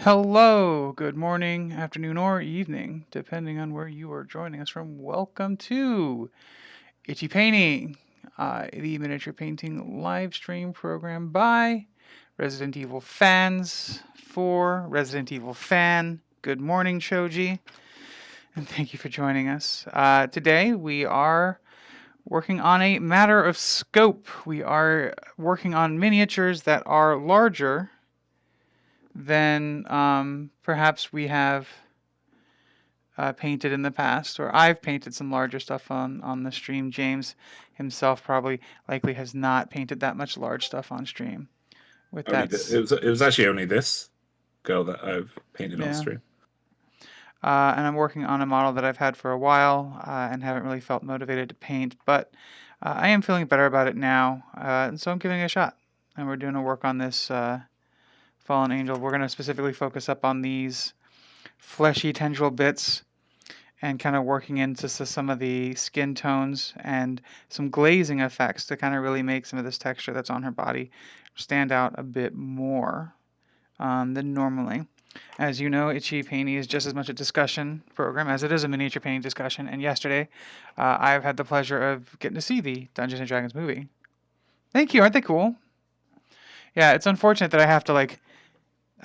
Hello, good morning, afternoon, or evening, depending on where you are joining us from. Welcome to Itchy Painting, the miniature painting live stream program by Resident Evil fans for Resident Evil fan. Good morning, Shoji, and thank you for joining us. Today we are working on a matter of scope. We are working on miniatures that are larger than perhaps we have painted in the past, or I've painted some larger stuff on the stream. James himself probably likely has not painted that much large stuff on stream. With Only that, it was actually only this girl that I've painted on yeah. stream. And I'm working on a model that I've had for a while and haven't really felt motivated to paint, but I am feeling better about it now, and so I'm giving it a shot. And we're doing a work on this Fallen Angel. We're going to specifically focus up on these fleshy tendril bits and kind of working into some of the skin tones and some glazing effects to kind of really make some of this texture that's on her body stand out a bit more than normally. As you know, Itchy Painting is just as much a discussion program as it is a miniature painting discussion. And yesterday, I've had the pleasure of getting to see the Dungeons and Dragons movie. Thank you. Aren't they cool? Yeah, it's unfortunate that I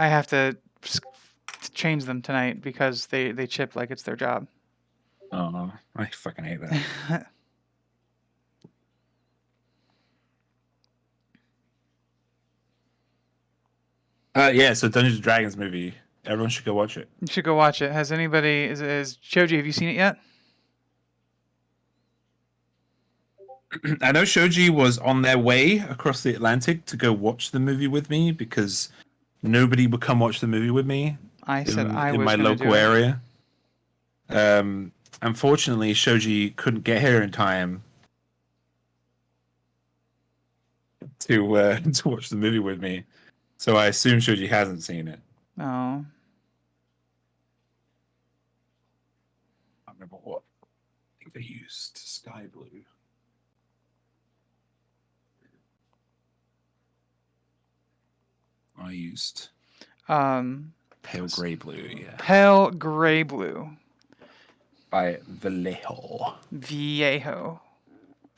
have to change them tonight because they chip like it's their job. Oh, I fucking hate that. Yeah, so Dungeons and Dragons movie. Everyone should go watch it. You should go watch it. Has anybody is Choji, have you seen it yet? I know Shoji was on their way across the Atlantic to go watch the movie with me because nobody would come watch the movie with me. I said I was in my gonna do local it. area. Unfortunately, Shoji couldn't get here in time to watch the movie with me, so I assume Shoji hasn't seen it. Oh. I remember what I think they used sky blue. I used pale gray blue, yeah. Pale gray blue. By Vallejo. Viejo.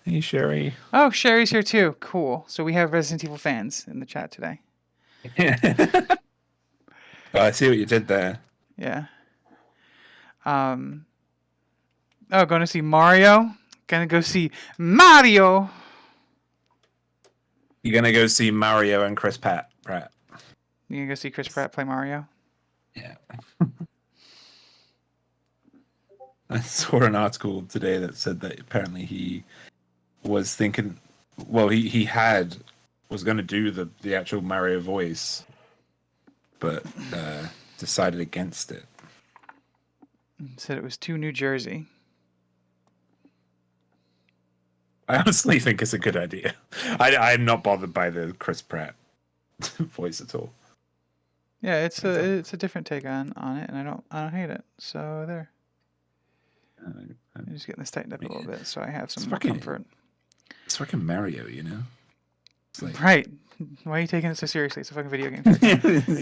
Hey, Sherry. Oh, Sherry's here too. Cool. So we have Resident Evil fans in the chat today. I see what you did there. Yeah. Oh, going to see Mario? Gonna go see Mario! You're gonna go see Mario and Chris Pratt. You gonna go see Chris Pratt play Mario? Yeah. I saw an article today that said that apparently he was thinking, well, he was going to do the actual Mario voice, but decided against it. Said it was too New Jersey. I honestly think it's a good idea. I'm not bothered by the Chris Pratt voice at all. Yeah, it's a different take on it, and I don't hate it. So there. I'm just getting this tightened up a little bit, so I have some more comfort. It's fucking Mario, you know. Like... Right. Why are you taking it so seriously? It's a fucking video game.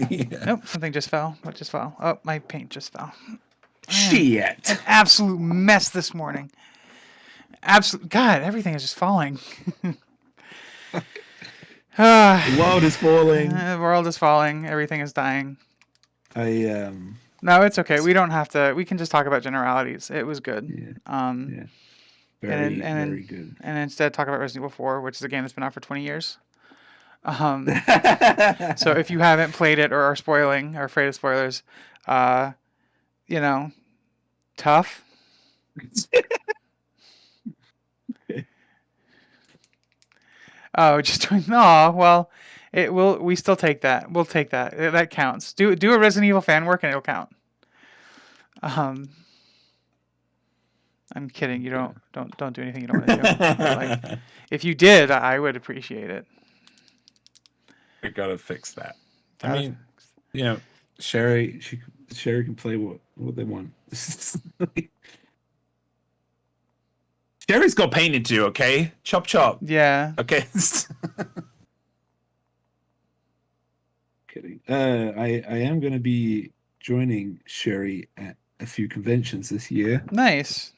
Yeah. Nope, something just fell. What just fell? Oh, my paint just fell. Shit! An absolute mess this morning. Absolute God, everything is just falling. The world is falling. The world is falling. Everything is dying. No, it's okay. We don't have to. We can just talk about generalities. It was good. Yeah. Very good. And instead talk about Resident Evil 4, which is a game that's been out for 20 years. So if you haven't played it or are spoiling or afraid of spoilers, tough. Oh, just doing. Oh, well, it will. We still take that. We'll take that. That counts. Do a Resident Evil fan work and it'll count. I'm kidding. You don't do anything you don't want to do. Like, if you did, I would appreciate it. I gotta fix that. I mean, Sherry can play what they want. Sherry's got painting to do, okay? Chop chop. Yeah. Okay. kidding. I am going to be joining Sherry at a few conventions this year. Nice.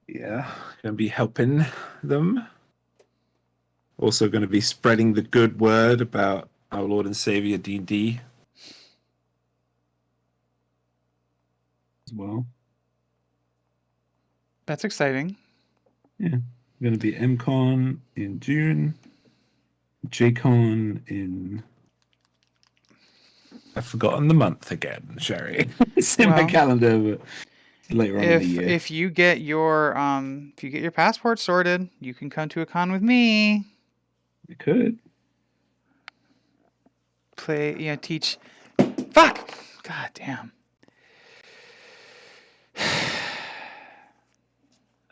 Yeah, going to be helping them. Also going to be spreading the good word about our Lord and Savior D&D as well. That's exciting. Yeah, I'm going to be MCon in June, JCon in... I've forgotten the month again, Sherry. It's in my Well, calendar, but later on in the year. if you get your passport sorted, you can come to a con with me. It could. Teach. Fuck. God damn. I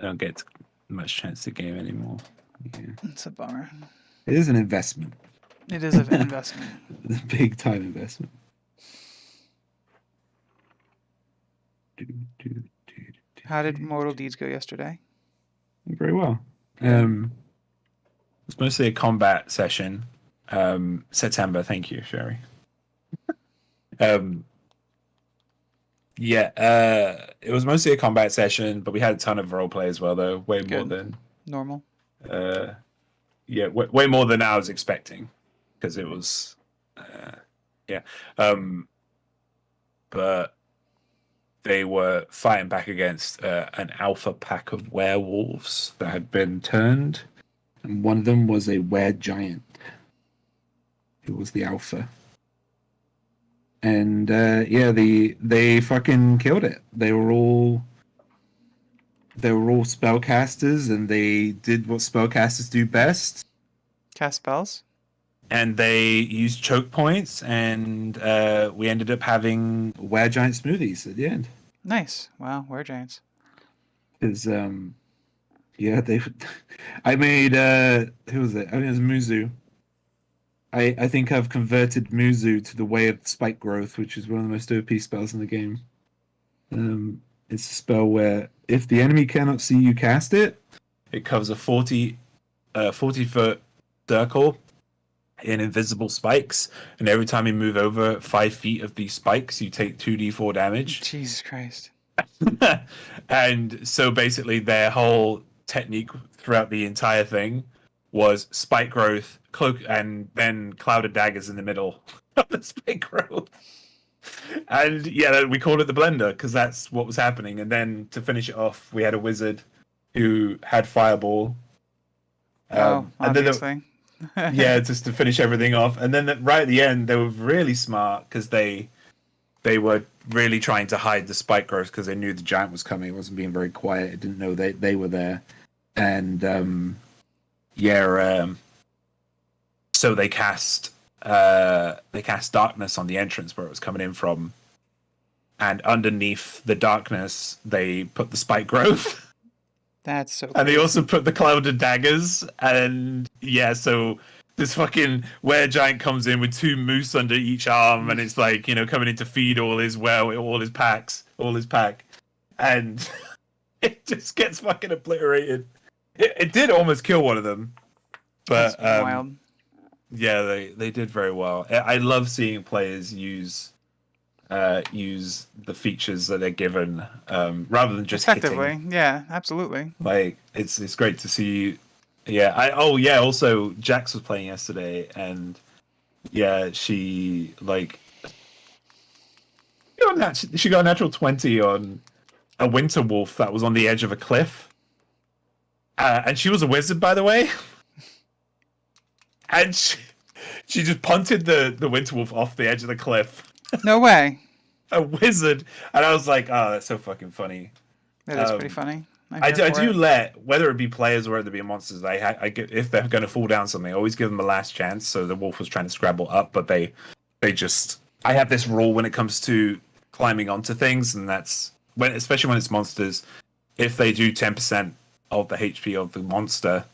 don't get much chance to game anymore. Yeah. It's a bummer. It is an investment. It is an investment. It's a big time investment. How did Mortal Deeds go yesterday? Very well. It's mostly a combat session. September, thank you, Sherry. It was mostly a combat session, but we had a ton of roleplay as well, though. Way more than normal. Way more than I was expecting, because it was, but they were fighting back against an alpha pack of werewolves that had been turned, and one of them was a were giant. It was the alpha. And they fucking killed it. They were all spellcasters, and they did what spellcasters do best. Cast spells. And they used choke points, and we ended up having were giant smoothies at the end. Nice. Wow, were giants. Because I made who was it? I think it was Muzu. I think I've converted Muzu to the way of spike growth, which is one of the most OP spells in the game. It's a spell where if the enemy cannot see you cast it, it covers a 40-foot circle in invisible spikes, and every time you move over 5 feet of these spikes, you take 2d4 damage. Jesus Christ. And so basically their whole technique throughout the entire thing was spike growth, cloak, and then clouded daggers in the middle of the spike growth. And we called it the blender because that's what was happening. And then to finish it off, we had a wizard who had fireball. Obviously. Just to finish everything off. And then right at the end, they were really smart because they were really trying to hide the spike growth because they knew the giant was coming. It wasn't being very quiet. It didn't know they were there. And so they cast darkness on the entrance where it was coming in from, and underneath the darkness they put the spike growth. That's so cool. And they also put the clouded daggers, and so this fucking were giant comes in with 2 moose under each arm, and it's like, coming in to feed all his pack, and it just gets fucking obliterated. It did almost kill one of them, but that's wild. Yeah, they did very well. I love seeing players use the features that they're given rather than just effectively hitting. Yeah, absolutely. Like it's great to see. Also Jax was playing yesterday, and she got a natural 20 on a winter wolf that was on the edge of a cliff, and she was a wizard, by the way. And she just punted the winter wolf off the edge of the cliff. No way. A wizard. And I was like, oh, that's so fucking funny. That is pretty funny. I do let, whether it be players or whether it be monsters, I get, if they're going to fall down something, I always give them a last chance. So the wolf was trying to scrabble up, but they just, I have this rule when it comes to climbing onto things, and that's especially when it's monsters, if they do 10% of the HP of the monster,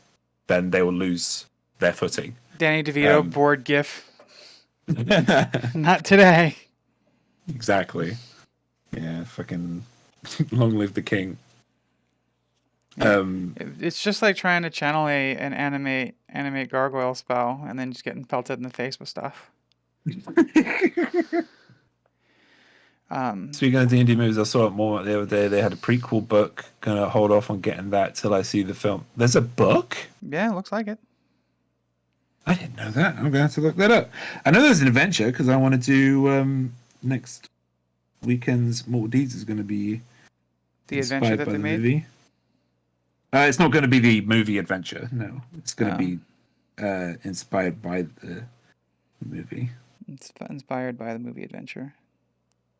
then they will lose their footing. Danny DeVito board gif. Not today. Exactly. Yeah, fucking long live the king. Yeah. It's just like trying to channel an animate gargoyle spell and then just getting pelted in the face with stuff. Um, Speaking of D&D movies, I saw it more the other day. They had a prequel book. Gonna hold off on getting that till I see the film. There's a book? yeah, looks like it. I didn't know that. I'm gonna have to look that up. I know there's an adventure because I want to do next weekend's Mortal Deeds is going to be The adventure inspired that by they the made. movie. It's not going to be the movie adventure. No, it's going to Oh, be inspired by the movie. it's inspired by the movie Adventure.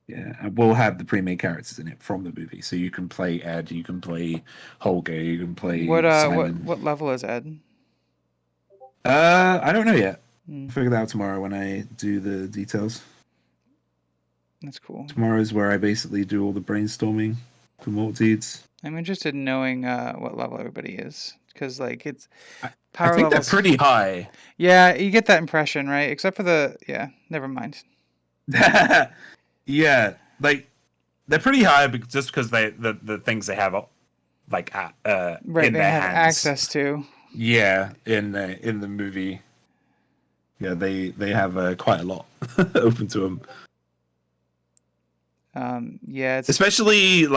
Yeah, and we'll have the pre-made characters in it from the movie, so you can play Ed, you can play Holger, you can What play uh what Simon. what level is Ed? I don't know yet. Hmm, I'll figure that out tomorrow when I do the details. that's cool. Tomorrow's where I basically do all the brainstorming for Mortal Deeds. I'm interested in knowing what level everybody is because like it's I power think they're levels. pretty high. Yeah, you get that impression, right? Except for never mind. Yeah, like they're pretty high just because the things they have like Right, in they their have hands. access to. Yeah, in the movie, yeah, they have quite a lot open to them. Yeah, it's Especially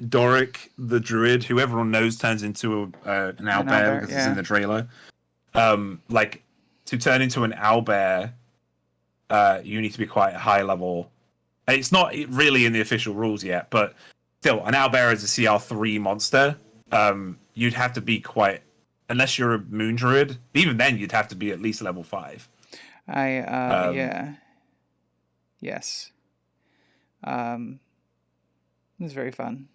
Doric the druid, who everyone knows turns into an an owlbear owlbear. because it's in Yeah, the trailer. Like to turn into an owlbear, you need to be quite a high level. It's not really in the official rules yet, but still, an owlbear is a CR3 monster. You'd have to be quite, unless you're a moon druid. Even then, you'd have to be at least level 5. Um, yeah, yes. Um, it's very fun.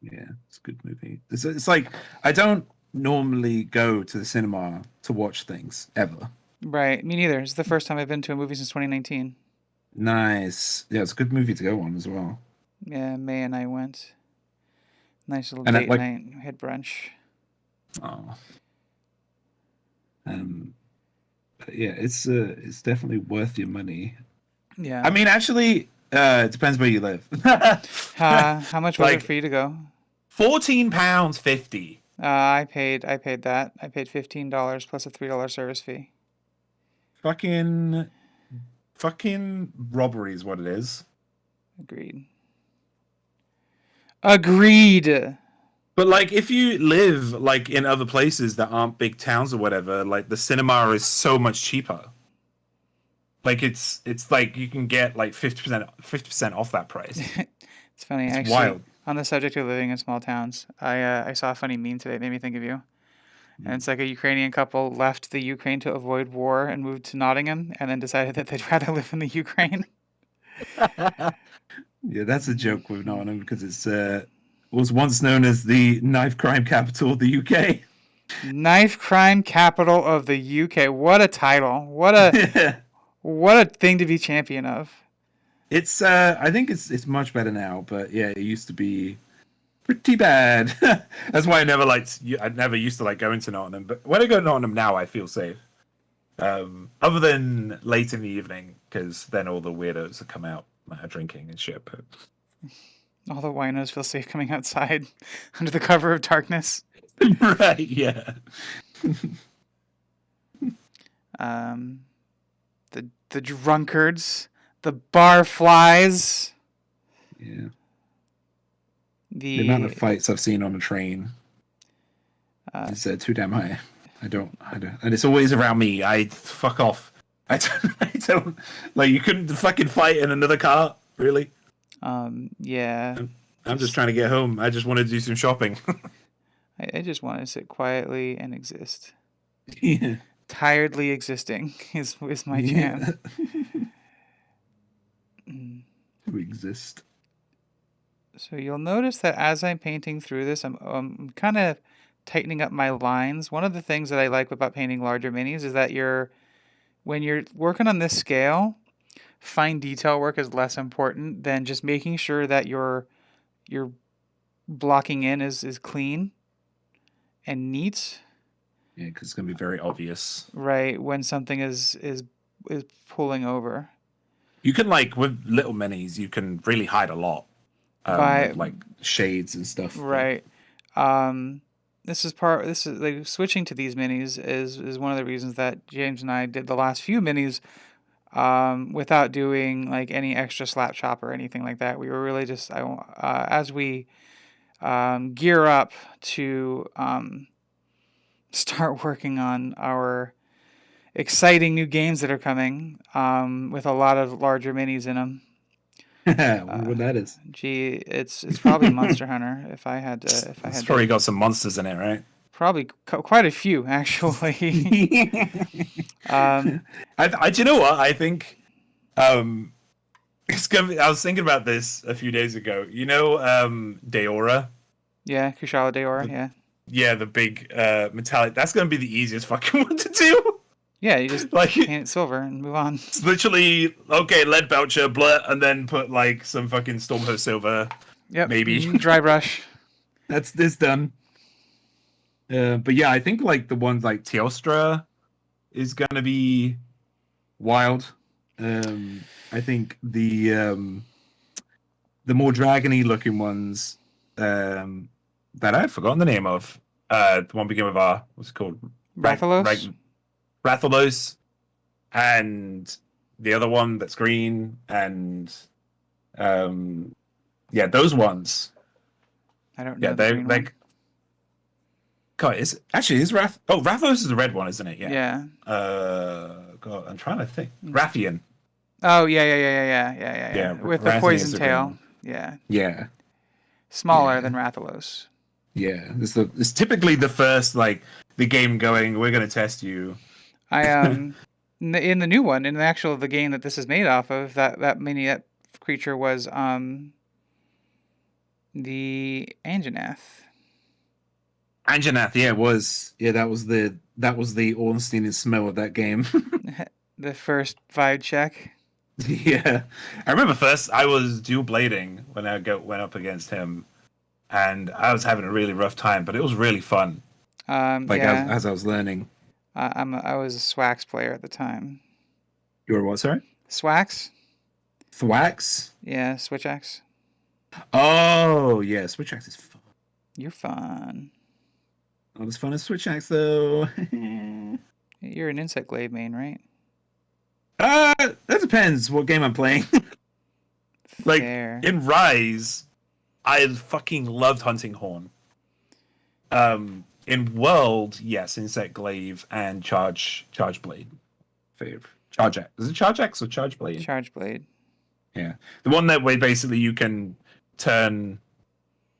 yeah, it's a good movie. It's like I don't normally go to the cinema to watch things ever. Right, me neither. It's the first time I've been to a movie since 2019. Nice, yeah, it's a good movie to go on as well. Yeah, May and I went. Nice little And date like, night. We had brunch. oh, um, but yeah, it's definitely worth your money. I Yeah. mean, actually, it depends where you live. How much was it Like for you to go? £14.50. I paid that. I paid $15 plus a $3 service fee. Fucking robbery is what it is. Agreed. Agreed. But like, if you live like in other places that aren't big towns or whatever, like the cinema is so much cheaper. Like it's like you can get like 50% off that price. It's funny, It's actually. wild. On the subject of living in small towns, I saw a funny meme today. It made me think of you. And it's like a Ukrainian couple left the Ukraine to avoid war and moved to Nottingham, and then decided that they'd rather live in the Ukraine. Yeah, that's a joke with Nottingham because it's was once known as the knife crime capital of the UK. Knife crime capital of the UK. What a title. What a thing to be champion of. It's I think it's much better now, but yeah, it used to be pretty bad. That's why I never used to like going to Nottingham, but when I go to Nottingham now, I feel safe. Other than late in the evening, because then all the weirdos that come out drinking and shit. But All the winos feel safe coming outside under the cover of darkness. right, yeah. Um, the drunkards, the barflies, Yeah. The amount the of fights I've seen on a train is too damn high. I don't, and it's always around me. I fuck off. I don't like. You couldn't fucking fight in another car, really. yeah. I'm just trying to get home. I just want to do some shopping. I just want to sit quietly and exist. Yeah. Tiredly existing is my jam. To exist. So you'll notice that as I'm painting through this, I'm kind of tightening up my lines. One of the things that I like about painting larger minis is that when you're working on this scale, fine detail work is less important than just making sure that your blocking in is clean and neat. Yeah, because it's gonna be very obvious. Right when something is pulling over. You can like with little minis, you can really hide a lot. By with like shades and stuff. But right. Um, this is like switching to these minis is one of the reasons that James and I did the last few minis without doing like any extra slap chop or anything like that. We were really just as we gear up to start working on our exciting new games that are coming with a lot of larger minis in them. I wonder Uh, what that is. Gee, it's probably Monster Hunter. If I It's had to, probably got some monsters in it, right? probably quite a few actually. um, Do you know what? I think um, it's gonna be, I was thinking about this a few days ago. You know, Deora? yeah, Kushala Daora, The, yeah, yeah, the big metallic. That's gonna be the easiest fucking one to do. yeah. You just Like, paint it silver and move on. it's literally okay, lead belcher, blah, and then put like some fucking Stormhost silver, Yep, maybe. dry brush. That's this done. But yeah, I think like the ones like Teostra is gonna be wild. I think the more dragony looking ones that I've forgotten the name of. The one begin with R. What's it called? Rathalos. Rathalos, and the other one that's green, and yeah, those ones. I don't Yeah, know the green they one. God, is Rath? Oh, Rathalos is the red one, isn't it? Yeah. Yeah. God, I'm trying to think. Mm. Rathian. Oh yeah. Yeah, With the Rathian is poison the green tail. one. Yeah. Yeah, Smaller than Rathalos. yeah. It's typically the first like the game going. We're gonna test you. I in the new one, in the game that this is made off of, that creature was the Anjanath. Anjanath, yeah, it was. Yeah, that was the Ornstein and smell of that game. The first vibe check. Yeah, I remember first I was dual blading when went up against him, and I was having a really rough time, but it was really fun. Like Yeah. as I was learning. I was a Swax player at the time. You were what? Sorry, Swax? Thwax. Yeah, Switch Axe. Oh yeah, Switch Axe is fun. You're fun. Not as fun as Switch Axe though. You're an Insect Glaive main, right? That depends what game I'm playing. Like Fair. in Rise, I fucking loved Hunting Horn. In World, yes, Insect Glaive and Charge Blade. Charge Axe. Is it Charge Axe or Charge Blade? Charge Blade. Yeah, the one that way basically you can turn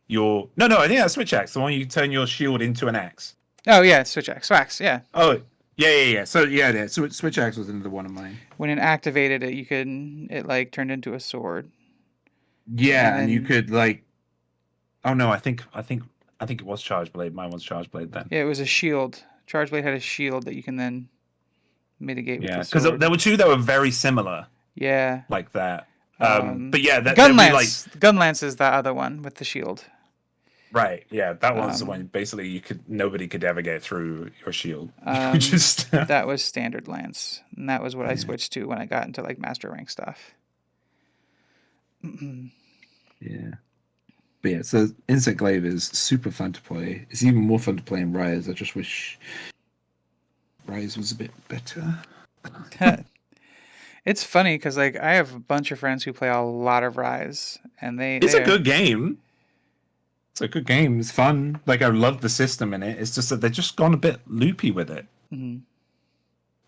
your no, I think that's Switch Axe. The one you turn your shield into an axe. Oh yeah, Switch Axe. Swax, yeah. Oh yeah. So yeah. So Switch Axe was another one of mine. When it activated it, it like turned into a sword. Yeah, and you could like. Oh no, I think it was Charge Blade. Mine was Charge Blade then. Yeah, it was a shield. Charge Blade had a shield that you can then mitigate with the because sword. there were two that were very similar. Yeah. Like that. But yeah, Gun Lance. Gun Lance is the other one with the shield. Right. Yeah, that was the one. Basically, nobody could ever get through your shield. Just that was standard Lance, and that was what I switched to when I got into like master rank stuff. Yeah. But yeah, so Insect Glaive is super fun to play. It's even more fun to play in Rise. I just wish Rise was a bit better. It's funny because like I have a bunch of friends who play a lot of Rise, and it's a good game. It's a good game. It's fun. Like I love the system in it. It's just that they've just gone a bit loopy with it. Mm-hmm.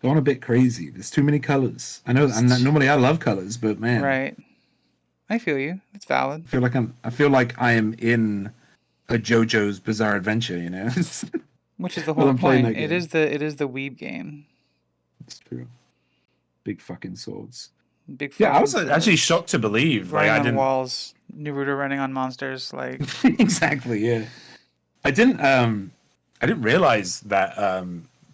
Gone a bit crazy. There's too many colors. I know. And normally I love colors, but man, right. I feel you. It's valid. I feel like I am in a JoJo's Bizarre Adventure. You know, which is the whole point. It is the weeb game. It's true. Big fucking swords. Big. Yeah, I was actually shocked to believe. Running like I on didn't. Walls. Naruto running on monsters. Like exactly. Yeah. I didn't realize that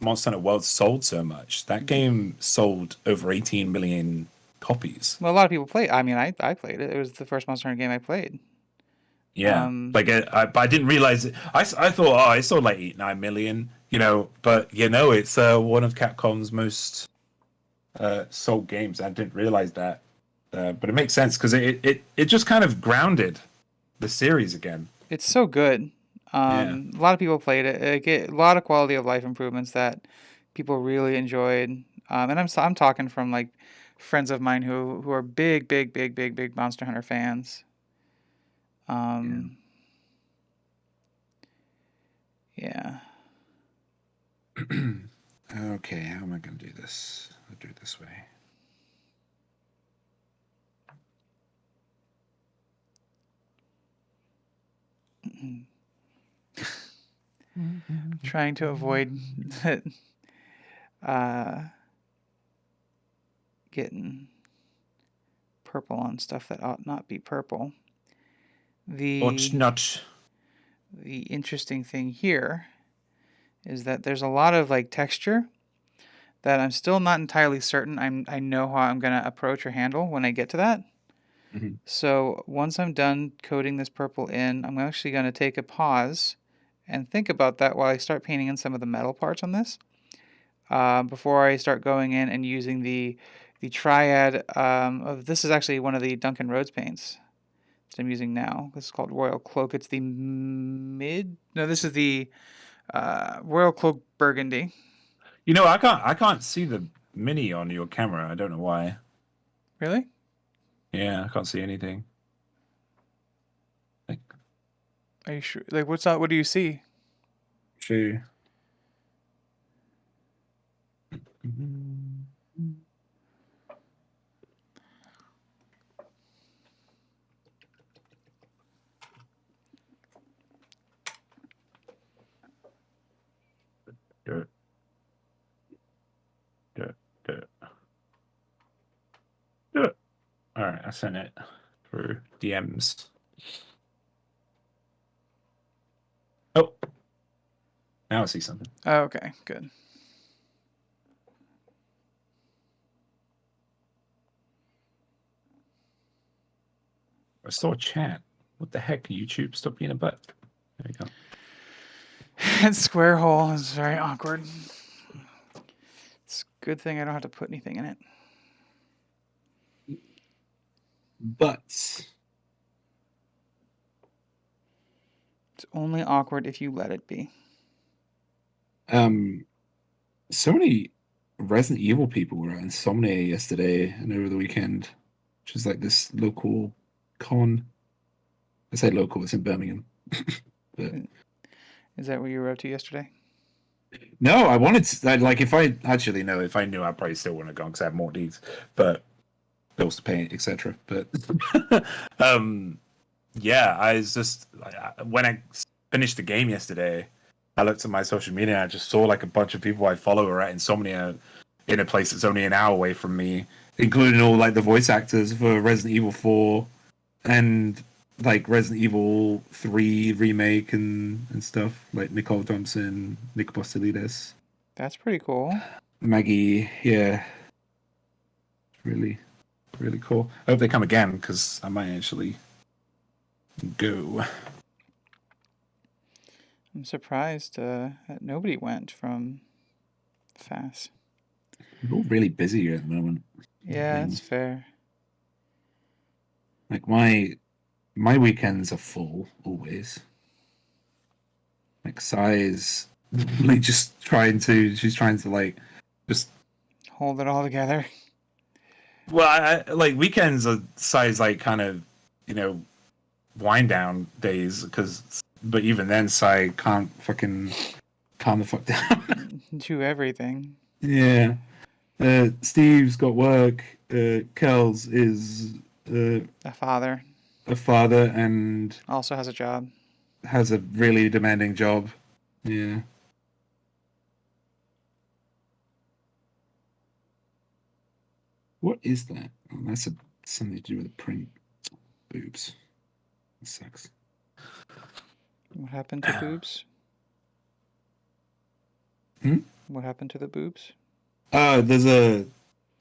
Monster Hunter World sold so much. That game sold over 18 million copies. Well, a lot of people play. I mean, I played it. It was the first Monster Hunter game I played. Yeah, but I didn't realize it. I thought, it sold like 8-9 million, but it's one of Capcom's most sold games. I didn't realize that, but it makes sense because it just kind of grounded the series again. It's so good. Yeah. A lot of people played it. It get a lot of quality of life improvements that people really enjoyed. And I'm talking from like friends of mine who are big Monster Hunter fans. Yeah. Um, yeah. Okay, how am I going to do this? I'll do it this way. Trying to avoid uh, getting purple on stuff that ought not be purple. Ought The not. the interesting thing here is that there's a lot of like texture that I'm still not entirely certain I know how I'm gonna approach or handle when I get to that. Mhm. So once I'm done coating this purple in, I'm actually gonna take a pause and think about that while I start painting in some of the metal parts on this. Before I start going in and using the triad of this is actually one of the Duncan Rhodes paints that I'm using now. This is called Royal Cloak. It's the mid. No, this is the Royal Cloak Burgundy. You know, I can't see the mini on your camera. I don't know why. Really? Yeah, I can't see anything. Like, Are you sure? Like, what's that? What do you see? true. Dirt, dirt, dirt, dirt. All right, I sent it through DMs. Oh, now I see something. Oh, okay, good. I saw a chat. What the heck, YouTube? Stop being a butt. There we go. That square hole is very awkward. It's a good thing I don't have to put anything in it. Butts. It's only awkward if you let it be. So many Resident Evil people were at Insomnia yesterday and over the weekend, which is like this local con. I say local, it's in Birmingham. But Is that what you were up to yesterday? no, I wanted to, like, if I actually know, if I knew, I probably still wouldn't have gone because I have more deeds, but bills to pay, etc. But yeah, I was just when I finished the game yesterday, I looked at my social media and I just saw like a bunch of people I follow are at Insomnia in a place that's only an hour away from me, including all like the voice actors for Resident Evil 4 and like Resident Evil 3 remake and stuff, like Nicole Thompson, Nick Postelides, That's pretty cool. Maggie. Yeah, really, really cool. I hope they come again because I might actually go. I'm surprised that nobody went from FAS. We're all really busy here at the moment. Yeah, that's fair. Like my weekends are full always. Like Sai like she's trying to like just Hold it all together. well like weekends are Sai's like kind of wind down days but even then Sai can't fucking calm the fuck down. Do everything. Yeah. Steve's got work. Kel's is A father a father and also has a job. has a really demanding job. Yeah. What is that? Oh, that's something to do with the print. Boobs. That sucks. What happened to boobs? Hmm? What happened to the boobs? There's a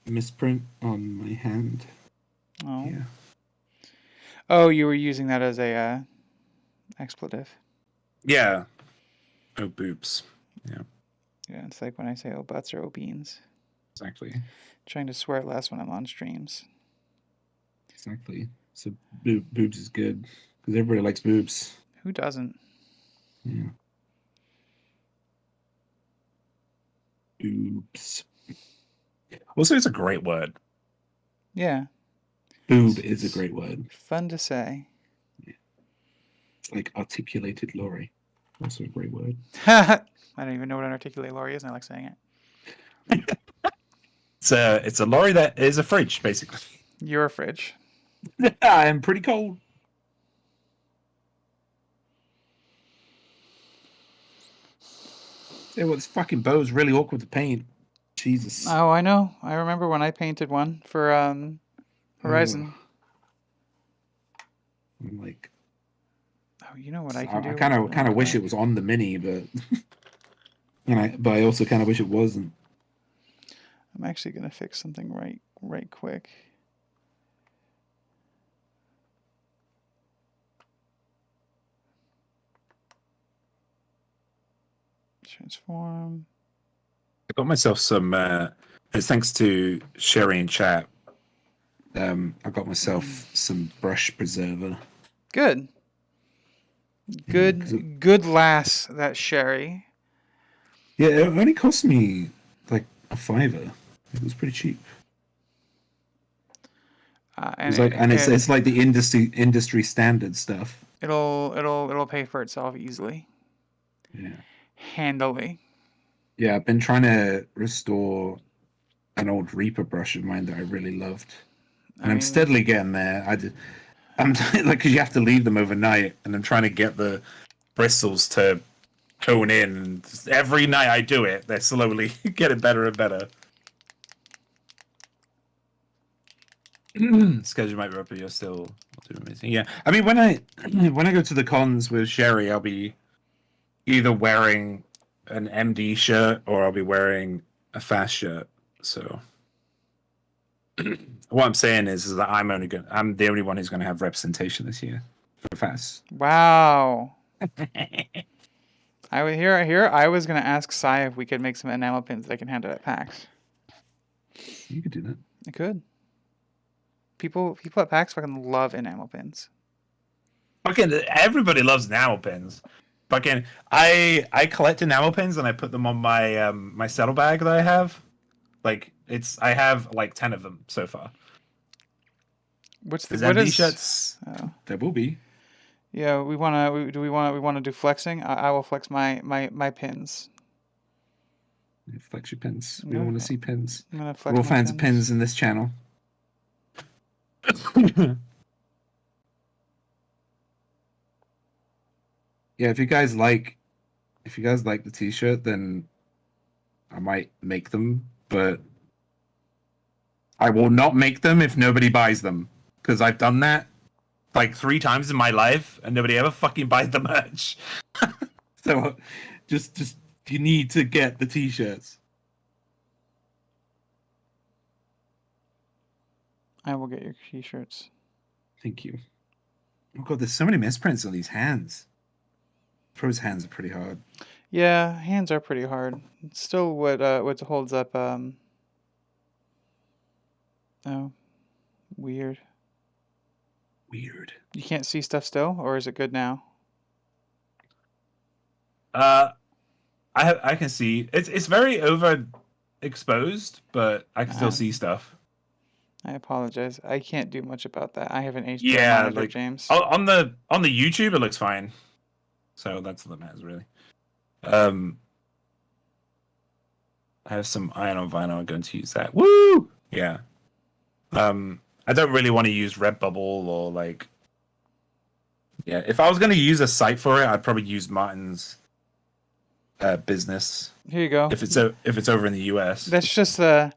misprint on my hand. Oh. Yeah. Oh, you were using that as a expletive. Yeah. Oh, boobs. Yeah, Yeah, it's like when I say oh butts or oh beans. exactly. Trying to swear less when I'm on streams. Exactly. So boobs is good. Because everybody likes boobs. Who doesn't? Yeah. Boobs. Also, it's a great word. Yeah. Boob is a great word. Fun to say. Yeah. It's like articulated lorry. Also a great word. I don't even know what an articulate lorry is, and I like saying it. It's a lorry that is a fridge, basically. You're a fridge. I'm pretty cold. Yeah, well, this fucking bow is really awkward to paint. Jesus. Oh, I know. I remember when I painted one for Horizon. I'm like, Oh, you know what I can I do? kind of wish it was on the mini, but but I also kind of wish it wasn't. I'm actually gonna fix something right quick. Transform. I got myself some. It's thanks to Sherry in chat. I got myself some brush preserver. Good. Yeah, Good lass, that Sherry. yeah, it only cost me like a $5. It was pretty cheap. And It's like the industry standard stuff. it'll pay for itself easily, Yeah, handily. yeah. I've been trying to restore an old Reaper brush of mine that I really loved, and I I'm mean, steadily getting there. I'm like, because you have to leave them overnight, and I'm trying to get the bristles to tone in. And every night I do it, they're slowly getting better and better. Schedule might be up, but you're still doing amazing. Yeah, I mean, when I go to the cons with Sherry, I'll be either wearing an MD shirt or I'll be wearing a fast shirt. So what I'm saying is that I'm the only one who's gonna have representation this year for fast. wow. I would here. I was gonna ask Sai if we could make some enamel pins that I can hand out at PAX. You could do that. I could. People at PAX fucking love enamel pins. Fucking everybody loves enamel pins. Fucking I collect enamel pins and I put them on my my saddle bag that I have. Like I have like 10 of them so far. There's What MD is? shirts. Oh. There will be. Yeah, we wanna do flexing. I will flex my pins. Flex your pins. We No, want to see pins. I'm gonna We're flex all my fans of pins. pins in this channel. Yeah, if you guys like the t-shirt, then I might make them, but I will not make them if nobody buys them. Because I've done that like 3 times in my life and nobody ever fucking buys the merch. So just you need to get the t-shirts. I will get your t-shirts. Thank you. Oh god, there's so many misprints on these hands. Pro's hands are pretty hard. Yeah, hands are pretty hard. It's still what holds up. Oh, weird. Weird. You can't see stuff still, or is it good now? I can see it's very overexposed, but I can still see stuff. I apologize. I can't do much about that. I have an HDR Yeah, monitor, like James. on the YouTube it looks fine. So that's what that matters really. I have some iron on vinyl. I'm going to use that. Woo! Yeah. I don't really want to use Redbubble or like. Yeah, if I was going to use a site for it, I'd probably use Martin's business. Here you go. If it's over in the US. That's just that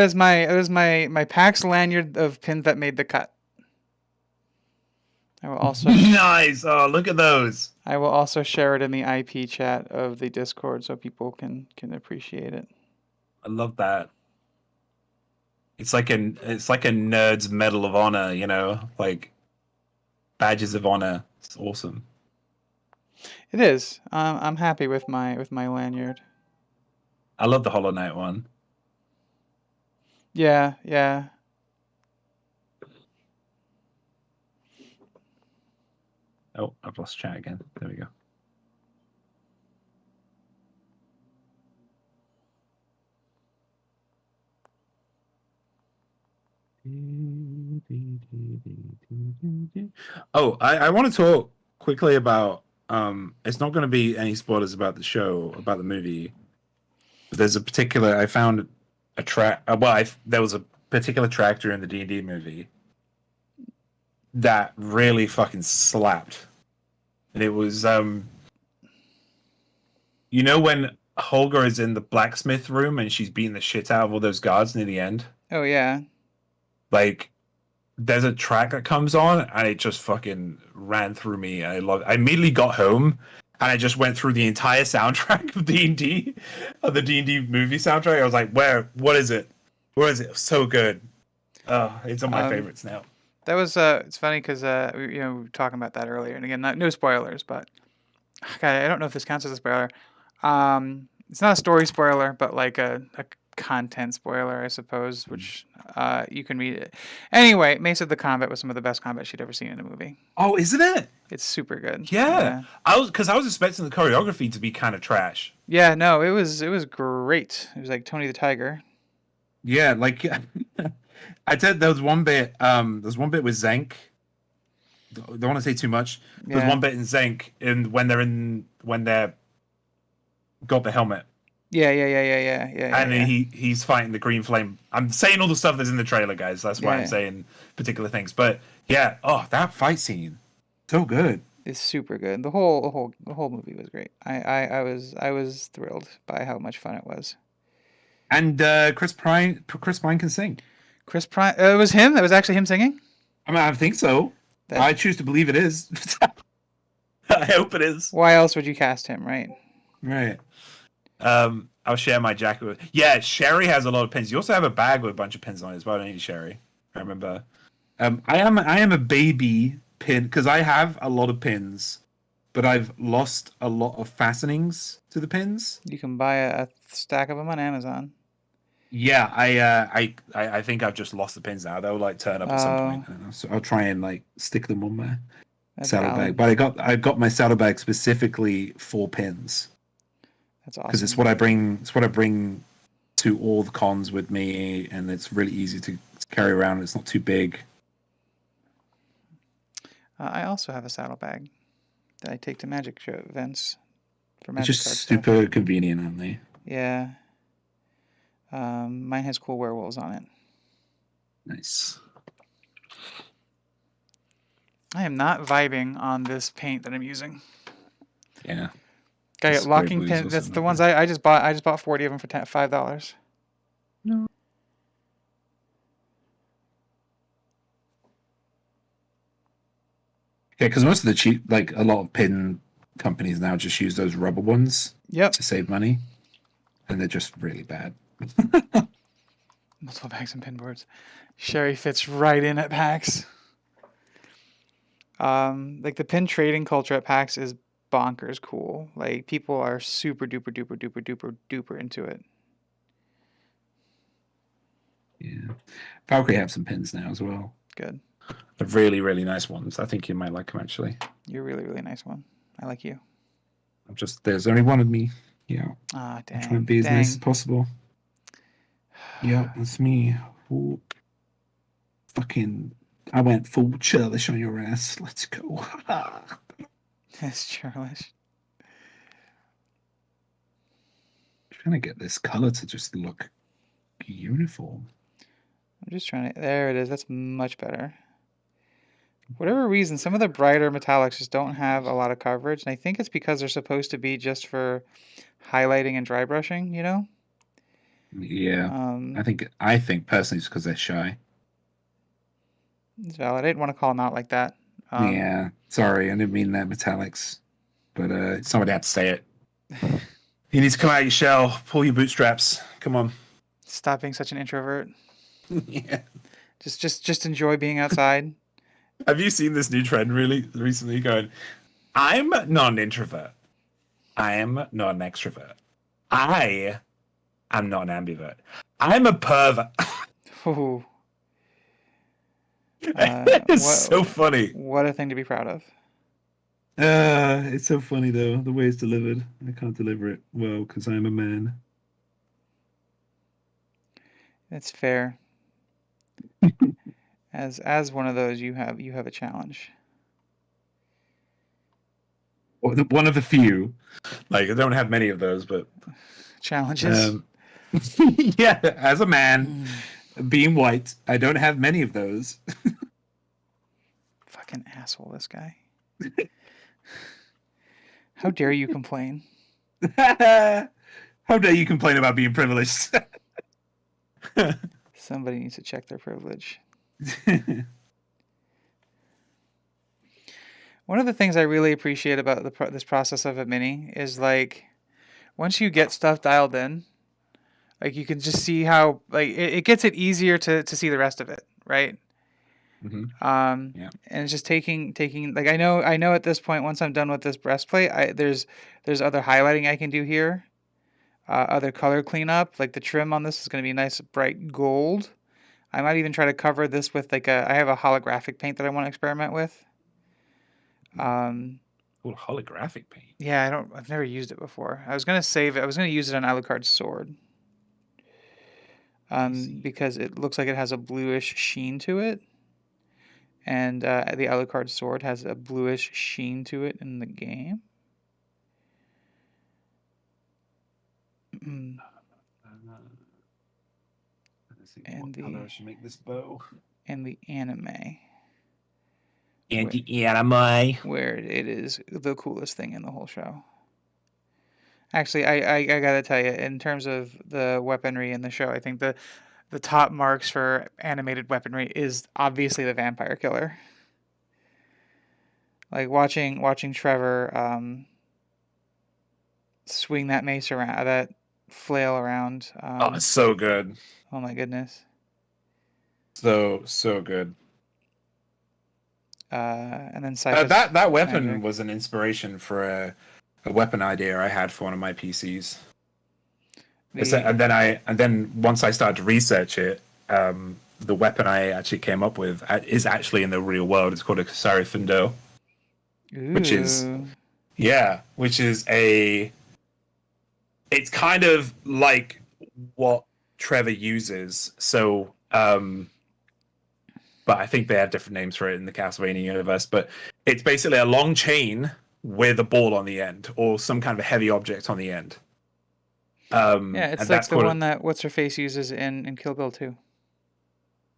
is my PAX lanyard of pins that made the cut. I will also nice. Oh, look at those. I will also share it in the IP chat of the Discord so people can appreciate it. I love that. It's like a nerd's medal of honor, you know, like badges of honor. It's awesome. It is. I'm happy with my lanyard. I love the Hollow Knight one. Yeah, yeah. 'Cause Oh, I've lost chat again. There we go. Oh, I want to talk quickly about it's not going to be any spoilers about the show, about the movie. But there's a particular I found a track there was a particular track during the D&D movie that really fucking slapped. And it was you know when Holger is in the blacksmith room and she's beating the shit out of all those guards near the end? Oh yeah. Like there's a track that comes on and it just fucking ran through me. I immediately got home and I just went through the entire soundtrack of D&D, of the D&D movie soundtrack. I was like, what is it? Where is it? So good. Oh, it's on my favorites now. That was it's funny because we were talking about that earlier, and again, no spoilers, but God, I don't know if this counts as a spoiler. It's not a story spoiler, but like a content spoiler, I suppose, which you can read it. Anyway, May said the combat was some of the best combat she'd ever seen in a movie. Oh, isn't it? It's super good. Yeah. I was expecting the choreography to be kind of trash. Yeah, no, it was great. It was like Tony the Tiger. Yeah, like I said, there was one bit with Zenk. Don't want to say too much. There's one bit in Zenk when they're got the helmet. Yeah. And then he's fighting the green flame. I'm saying all the stuff that's in the trailer, guys. That's why I'm saying particular things. But yeah, that fight scene, so good. It's super good. The whole movie was great. I was thrilled by how much fun it was. And Chris Pine can sing. Chris Pine. It was him. That was actually him singing. I mean, I think so. I choose to believe it is. I hope it is. Why else would you cast him, right? Right. I'll share my jacket with. Yeah, Sherry has a lot of pins. You also have a bag with a bunch of pins on it as well, don't you, Sherry? I remember. I am a baby pin because I have a lot of pins, but I've lost a lot of fastenings to the pins. You can buy a stack of them on Amazon. Yeah, I think I've just lost the pins now. They'll like turn up at some point. I don't know. So I'll try and like stick them on my saddlebag. But I got my saddlebag specifically for pins. That's awesome. Because it's what I bring. It's what I bring to all the cons with me, and it's really easy to carry around. It's not too big. I also have a saddlebag that I take to magic show events for magic. It's just super convenient, aren't they? Yeah. Mine has cool werewolves on it. Nice. I am not vibing on this paint that I'm using. Yeah. Got it locking pin. That's the ones I just bought. I just bought 40 of them for $5. No. Yeah, because most of the cheap, like a lot of pin companies now just use those rubber ones. Yep. To save money, and they're just really bad. Multiple bags and pin boards. Sherry fits right in at PAX. Like the pin trading culture at PAX is bonkers cool. Like people are super duper into it. Yeah, Valkyrie have some pins now as well. Good. They're really, really nice ones. I think you might like them actually. You're a really, really nice one. I like you. There's only one of me. Yeah. Ah, dang. I'm trying to be as nice as possible. Yeah, that's me. Ooh. Fucking, I went full churlish on your ass. Let's go. That's churlish. Trying to get this color to just look uniform. I'm just trying to. There it is. That's much better. For whatever reason, some of the brighter metallics just don't have a lot of coverage, and I think it's because they're supposed to be just for highlighting and dry brushing, you know? Yeah. I think personally it's because they're shy. It's valid. I didn't want to call them out like that. Yeah. Sorry, I didn't mean that metallics. But somebody had to say it. You need to come out of your shell, pull your bootstraps. Come on. Stop being such an introvert. Yeah. Just enjoy being outside. Have you seen this new trend really recently going, I'm not an introvert. I am not an extrovert. I am not an ambivert. I'm a pervert. Ooh. It's so funny. What a thing to be proud of. It's so funny though, the way it's delivered. I can't deliver it well because I'm a man. It's fair. As one of those, you have a challenge. One of the few. Like I don't have many of those, but Challenges. um, yeah, as a man Mm, being white, I don't have many of those. fucking asshole, this guy. How dare you complain? How dare you complain about being privileged? Somebody needs to check their privilege. One of the things I really appreciate about this process of admitting is like once you get stuff dialed in, like you can just see how like it gets it easier to see the rest of it, right? Hmm. Yeah. And it's just taking like I know at this point once I'm done with this breastplate, there's other highlighting I can do here, other color cleanup. Like the trim on this is going to be nice bright gold. I might even try to cover this with like I have a holographic paint that I want to experiment with. Um, Oh, holographic paint. yeah, I've never used it before. I was gonna save it. I was gonna use it on Alucard's sword. I see. Because it looks like it has a bluish sheen to it, and the Alucard sword has a bluish sheen to it in the game. Let's see and what color the I should make this bow. and the anime, And where, the anime. where it is the coolest thing in the whole show. Actually, I gotta tell you, in terms of the weaponry in the show, I think the top marks for animated weaponry is obviously the vampire killer. Like watching Trevor swing that mace around, that flail around. Oh, it's so good. Oh my goodness. So good. And then Cyphus That weapon magic. was an inspiration for a weapon idea I had for one of my PCs. The And then once I started to research it, the weapon I actually came up with is actually in the real world. It's called a Kasari Fundo, which is ooh which is a it's kind of like what Trevor uses. So, but I think they have different names for it in the Castlevania universe. But it's basically a long chain with a ball on the end, or some kind of a heavy object on the end. yeah, it's And like that's the called. one that what's her face uses in Kill Bill 2.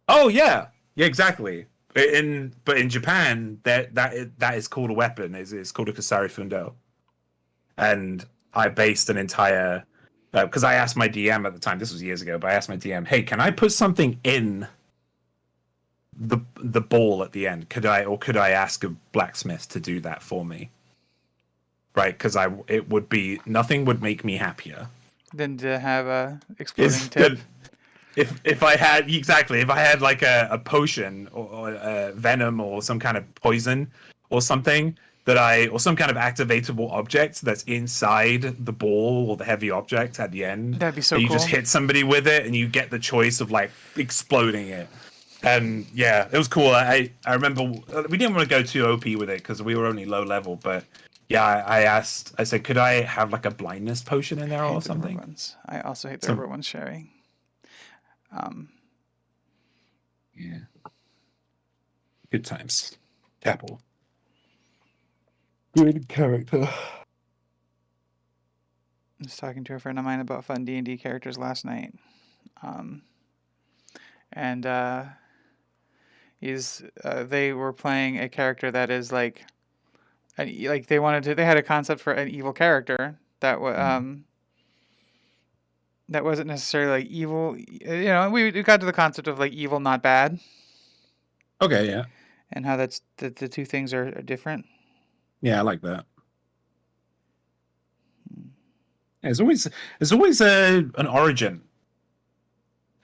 Oh yeah, yeah, exactly. In Japan, that is called a weapon. It's called a Kasari Fundo, and I based an entire because I asked my DM at the time. This was years ago, but I asked my DM, "Hey, can I put something in the ball at the end? Could I ask a blacksmith to do that for me? Right? Because I it would be nothing would make me happier. Then to have a exploding Is tip. if I had exactly if I had like a potion or a venom or some kind of poison or something or some kind of activatable object that's inside the ball or the heavy object at the end, That'd be so and you just cool. hit somebody with it and you get the choice of like exploding it. And yeah, it was cool. I remember we didn't want to go too OP with it because we were only low level, but yeah, I said, could I have like a blindness potion in I there hate or the rubber something? ones. I also hate the Some rubber ones sharing. Um, Yeah, good times. Apple. Good character. I was talking to a friend of mine about fun D&D characters last night. Um, and they were playing a character that is like like they had a concept for an evil character that wasn't necessarily like evil. You know, we got to the concept of like evil, not bad, Okay, yeah. and how the two things are different. Yeah, I like that. Yeah, there's always an origin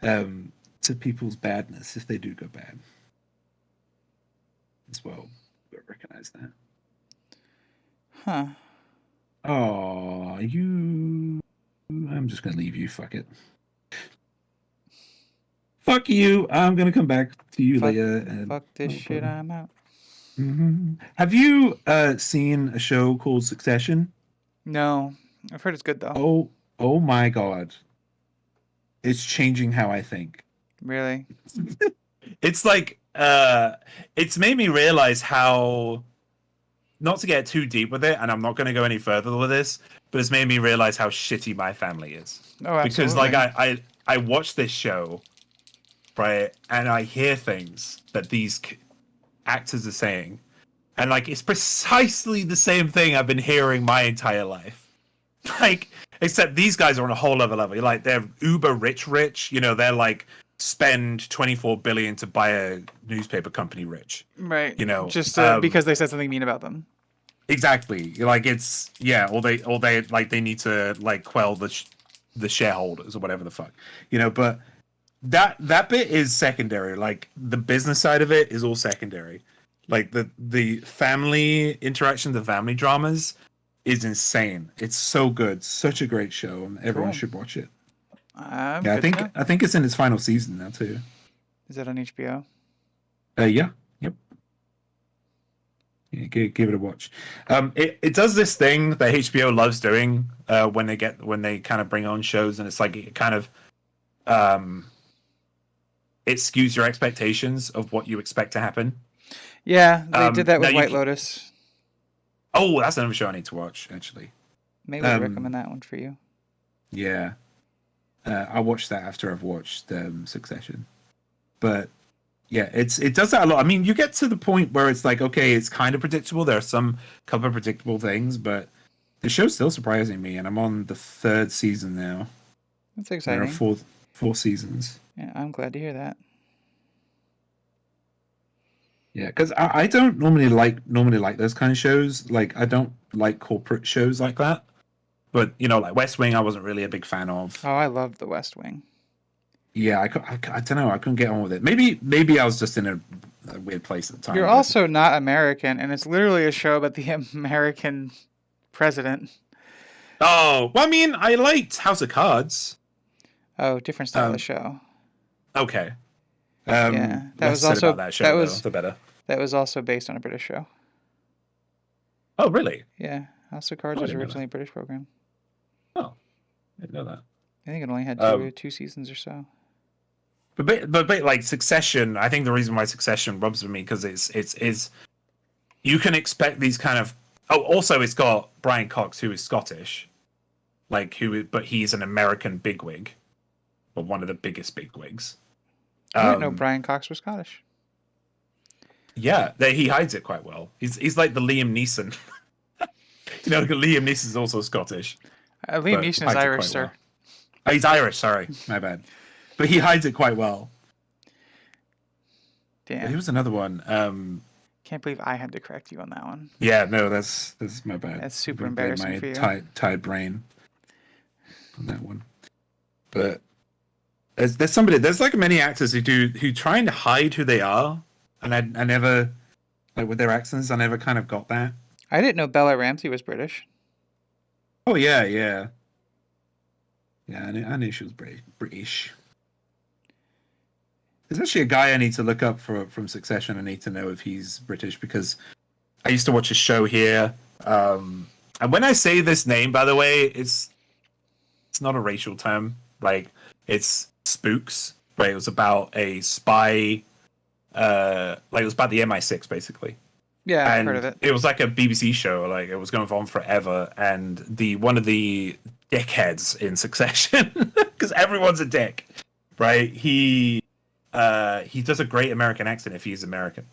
to people's badness if they do go bad as well. But recognize that. Huh. Oh, you. I'm just gonna leave you. Fuck it. Fuck you. I'm gonna come back to you Fuck later. And fuck this shit. I'm out. Have you seen a show called Succession? No, I've heard it's good though. Oh, oh my God. It's changing how I think. Really? It's like it's made me realize how, not to get too deep with it, and I'm not going to go any further with this, but it's made me realize how shitty my family is. Oh, Because like absolutely. I watch this show, right, and I hear things that these actors are saying, and like it's precisely the same thing I've been hearing my entire life. Like, except these guys are on a whole other level. Like, they're uber rich. You know, they're like spend 24 billion to buy a newspaper company rich. Right. You know, Just because they said something mean about them. exactly. Like, it's yeah, or they like they need to like quell the shareholders or whatever the fuck. You know, but that bit is secondary. Like, the business side of it is all secondary. Like the family interaction, the family dramas is insane. It's so good, such a great show, and everyone Cool. should watch it. Yeah, I Good to think know. I think it's in its final season now too. Is that on HBO? Yeah, yep. Yeah, give it a watch. It does this thing that HBO loves doing when they kind of bring on shows, and it's like it kind of um, it skews your expectations of what you expect to happen. Yeah, they did that Now with you White Lotus. oh, that's another show I need to watch actually. Maybe I'd Um, recommend that one for you. yeah, I'll watch that after I've watched Succession. But yeah, it does that a lot. I mean, you get to the point where it's like, okay, it's kind of predictable. There are some couple of predictable things, but the show's still surprising me, and I'm on the third season now. That's There are exciting. four seasons. Yeah, I'm glad to hear that. Yeah, because I don't normally like those kind of shows. Like, I don't like corporate shows like that. But you know, like West Wing, I wasn't really a big fan of. Oh, I love The West Wing. Yeah, I don't know. I couldn't get on with it. Maybe I was just in a weird place at the You're time. But also not American, and it's literally a show about the American president. oh, well, I mean, I liked House of Cards. Oh, different style of Um, show. okay. Yeah, Less said about that that show though, was the better. that was also based on a British show. Oh, really? Yeah, House of Cards Oh, I was didn't know that. originally a British program. Oh, I didn't know that. I think it only had Um, two seasons or so. but like Succession, I think the reason why Succession rubs with me because it's you can expect these kind of. Oh, also it's got Brian Cox who is Scottish, like but he's an American bigwig, or one of the biggest bigwigs. I didn't know Um, Brian Cox was Scottish. yeah, he hides it quite well. He's like the Liam Neeson. You know, Liam Neeson is also Scottish, Liam but Neeson is hides it Irish, quite sir. well. Oh, he's Irish. Sorry, my bad. But he hides it quite well. There Damn. was another one. Can't believe I had to correct you on that one. Yeah, no, that's my bad. That's super I blame embarrassing my for you. tired brain on that one. But there's like many actors who try and hide who they are, and I never, like, with their accents, I never kind of got that. I didn't know Bella Ramsey was British. Oh yeah. I knew she was British. There's actually a guy I need to look up from Succession. I need to know if he's British because I used to watch a show here. And when I say this name, by the way, it's not a racial term. Like, it's Spooks, right? It was about a spy. Like, it was about the MI6 basically, Yeah, I've heard of and it. it was like a BBC show. Like, it was going on forever, and one of the dickheads in Succession, because everyone's a dick, right? He does a great American accent if he's American.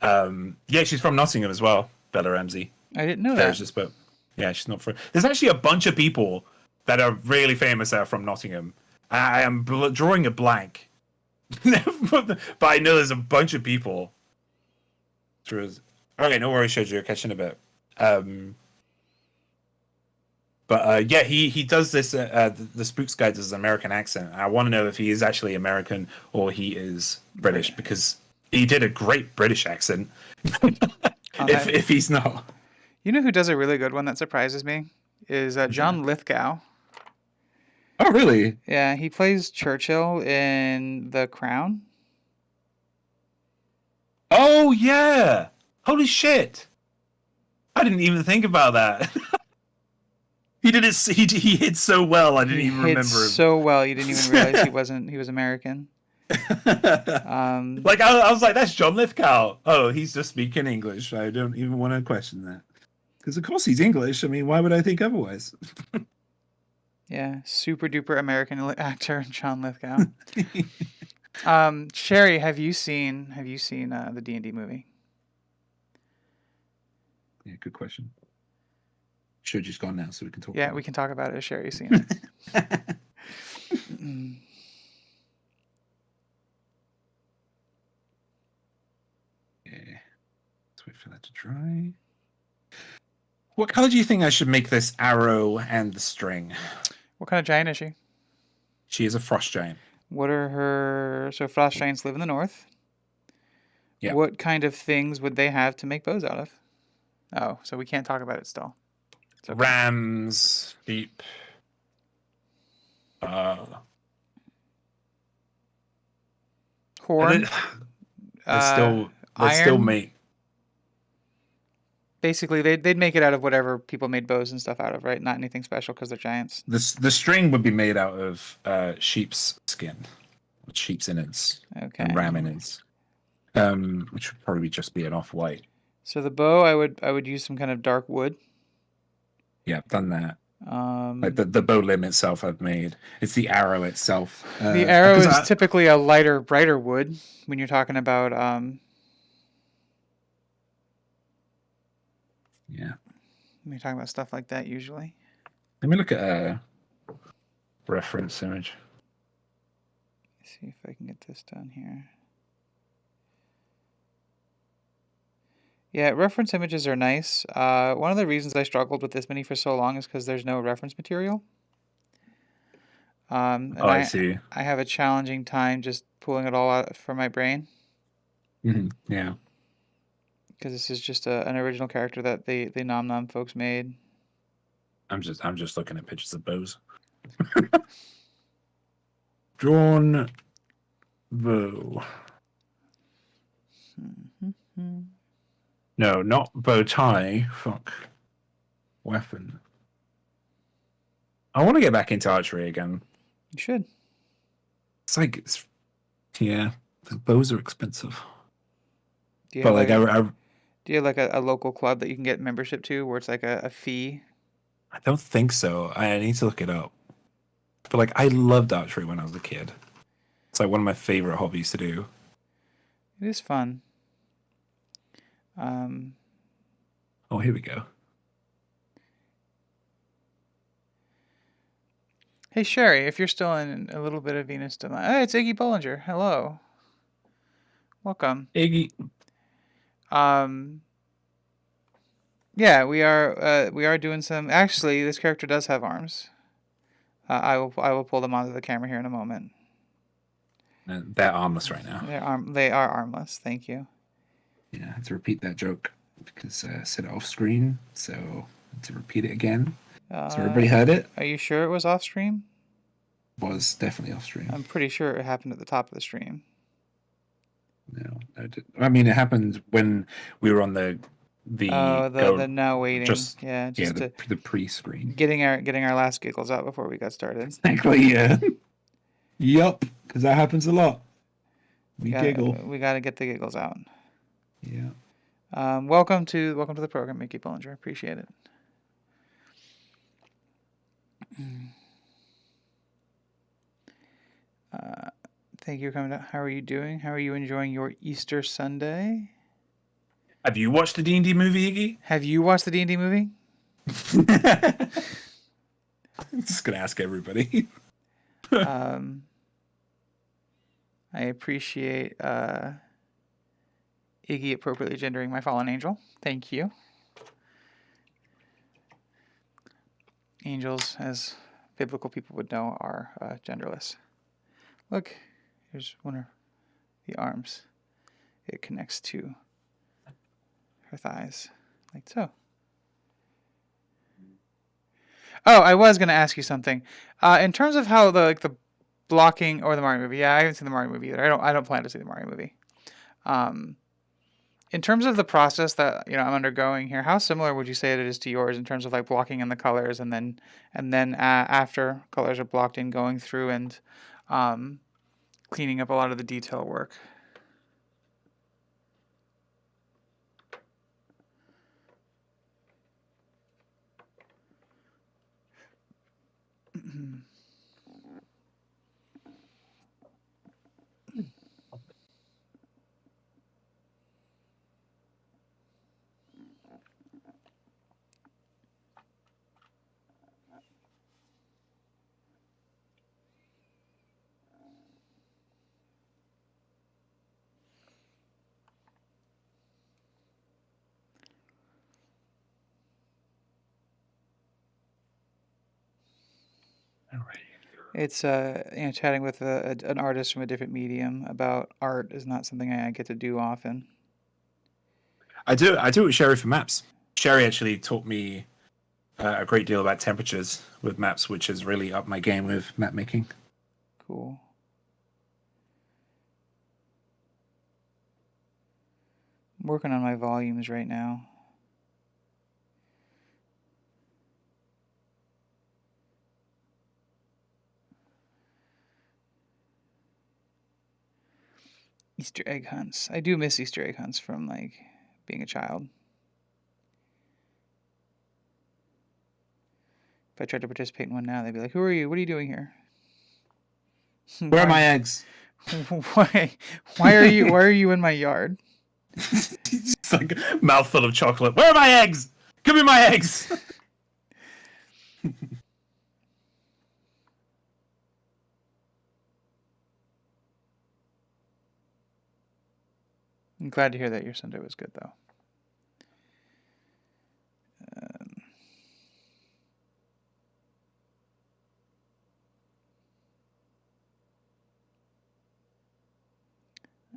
Yeah, she's from Nottingham as well, Bella Ramsey. I didn't know There's that. just, but yeah, she's not from. There's actually a bunch of people that are really famous that are from Nottingham. I am drawing a blank, but I know there's a bunch of people. Okay, no worries, Shoji. You're catching a bit. But yeah, he does this. The Spooks guy does an American accent. I want to know if he is actually American or he is British because he did a great British accent. If he's not, You know who does a really good one that surprises me? Is John Lithgow. oh really? Yeah, he plays Churchill in The Crown. Oh yeah, Holy shit! I didn't even think about that. He did it. He hit so well. I didn't He even hid remember so well you didn't even realize him. he was American. Like I was like, that's John Lithgow. Oh, he's just speaking English. I don't even want to question that. Because of course he's English. I mean, why would I think otherwise? Yeah, super duper American actor John Lithgow. Sherry, have you seen the D&D movie? Yeah, good question. Should have just gone now so we can talk Yeah, about we it. can talk about it as Sherry's seen it. Yeah. Let's wait for that to dry. What color do you think I should make this arrow and the string? What kind of giant is she? She is a frost giant. What are her... So frost giants live in the north. Yeah. What kind of things would they have to make bows out of? Oh, so we can't talk about it still. It's okay. Rams, sheep. Horn. They still Iron. make. Basically, they'd make it out of whatever people made bows and stuff out of, right? Not anything special because they're giants. The string would be made out of sheep's skin, with sheep's innards Okay. and ram innards, which would probably just be an off-white. So the bow, I would use some kind of dark wood. Yeah, I've done that. Like the bow limb itself, I've made. It's the arrow itself. The arrow is typically a lighter, brighter wood when you're talking about yeah. when you're talking about stuff like that usually. Let me look at a reference image. Let's see if I can get this done here. Yeah, reference images are nice. One of the reasons I struggled with this mini for so long is because there's no reference material. And I see. I have a challenging time just pulling it all out from my brain. Yeah. Because this is just an original character that the Nom Nom folks made. I'm just looking at pictures of bows. Drawn bow. No, not bow tie. Fuck. Weapon. I want to get back into archery again. You should. It's like, yeah, the bows are expensive. Do you But have like, do you have like a local club that you can get membership to where it's like a fee? I don't think so. I need to look it up. But like, I loved archery when I was a kid. It's like one of my favorite hobbies to do. It is fun. Oh, here we go. Hey Sherry, if you're still in a little bit of Venus to Milo. Hey, it's Iggy Bollinger. Hello. Welcome. Iggy. Yeah, we are doing some. Actually, this character does have arms. I will pull them onto the camera here in a moment. They're armless right now. They are armless. Thank you. Yeah, I had to repeat that joke because I said it off screen, so I had to repeat it again. So everybody heard it. Are you sure it was off stream? Was definitely off stream. I'm pretty sure it happened at the top of the stream. No, I mean it happened when we were on the now waiting. The pre-screen. Getting our last giggles out before we got started. Exactly. Yeah. Yup, because that happens a lot. We giggle. We got to get the giggles out. Yeah. Welcome to the program, Mickey Bollinger. Appreciate it. Thank you for coming down. How are you doing? How are you enjoying your Easter Sunday? Have you watched the D&D movie, Iggy? Have you watched the D&D movie? I'm just gonna ask everybody. I appreciate Iggy appropriately gendering my fallen angel. Thank you. Angels, as biblical people would know, are genderless. Look, here's one of the arms. It connects to her thighs, like so. Oh, I was going to ask you something. In terms of how the blocking or the Mario movie. Yeah, I haven't seen the Mario movie either. I don't plan to see the Mario movie. In terms of the process that I'm undergoing here, how similar would you say it is to yours in terms of like blocking in the colors and then after colors are blocked in, going through and um, cleaning up a lot of the detail work? All right. It's chatting with an artist from a different medium about art is not something I get to do often. I do it with Sherry for maps. Sherry actually taught me a great deal about temperatures with maps, which has really upped my game with map making. Cool. I'm working on my volumes right now. Easter egg hunts. I do miss Easter egg hunts from like being a child. If I tried to participate in one now, they'd be like, "Who are you? What are you doing here? Where are my why, eggs? why are you in my yard?" It's like a mouthful of chocolate. Where are my eggs? Give me my eggs. I'm glad to hear that your Sunday was good, though.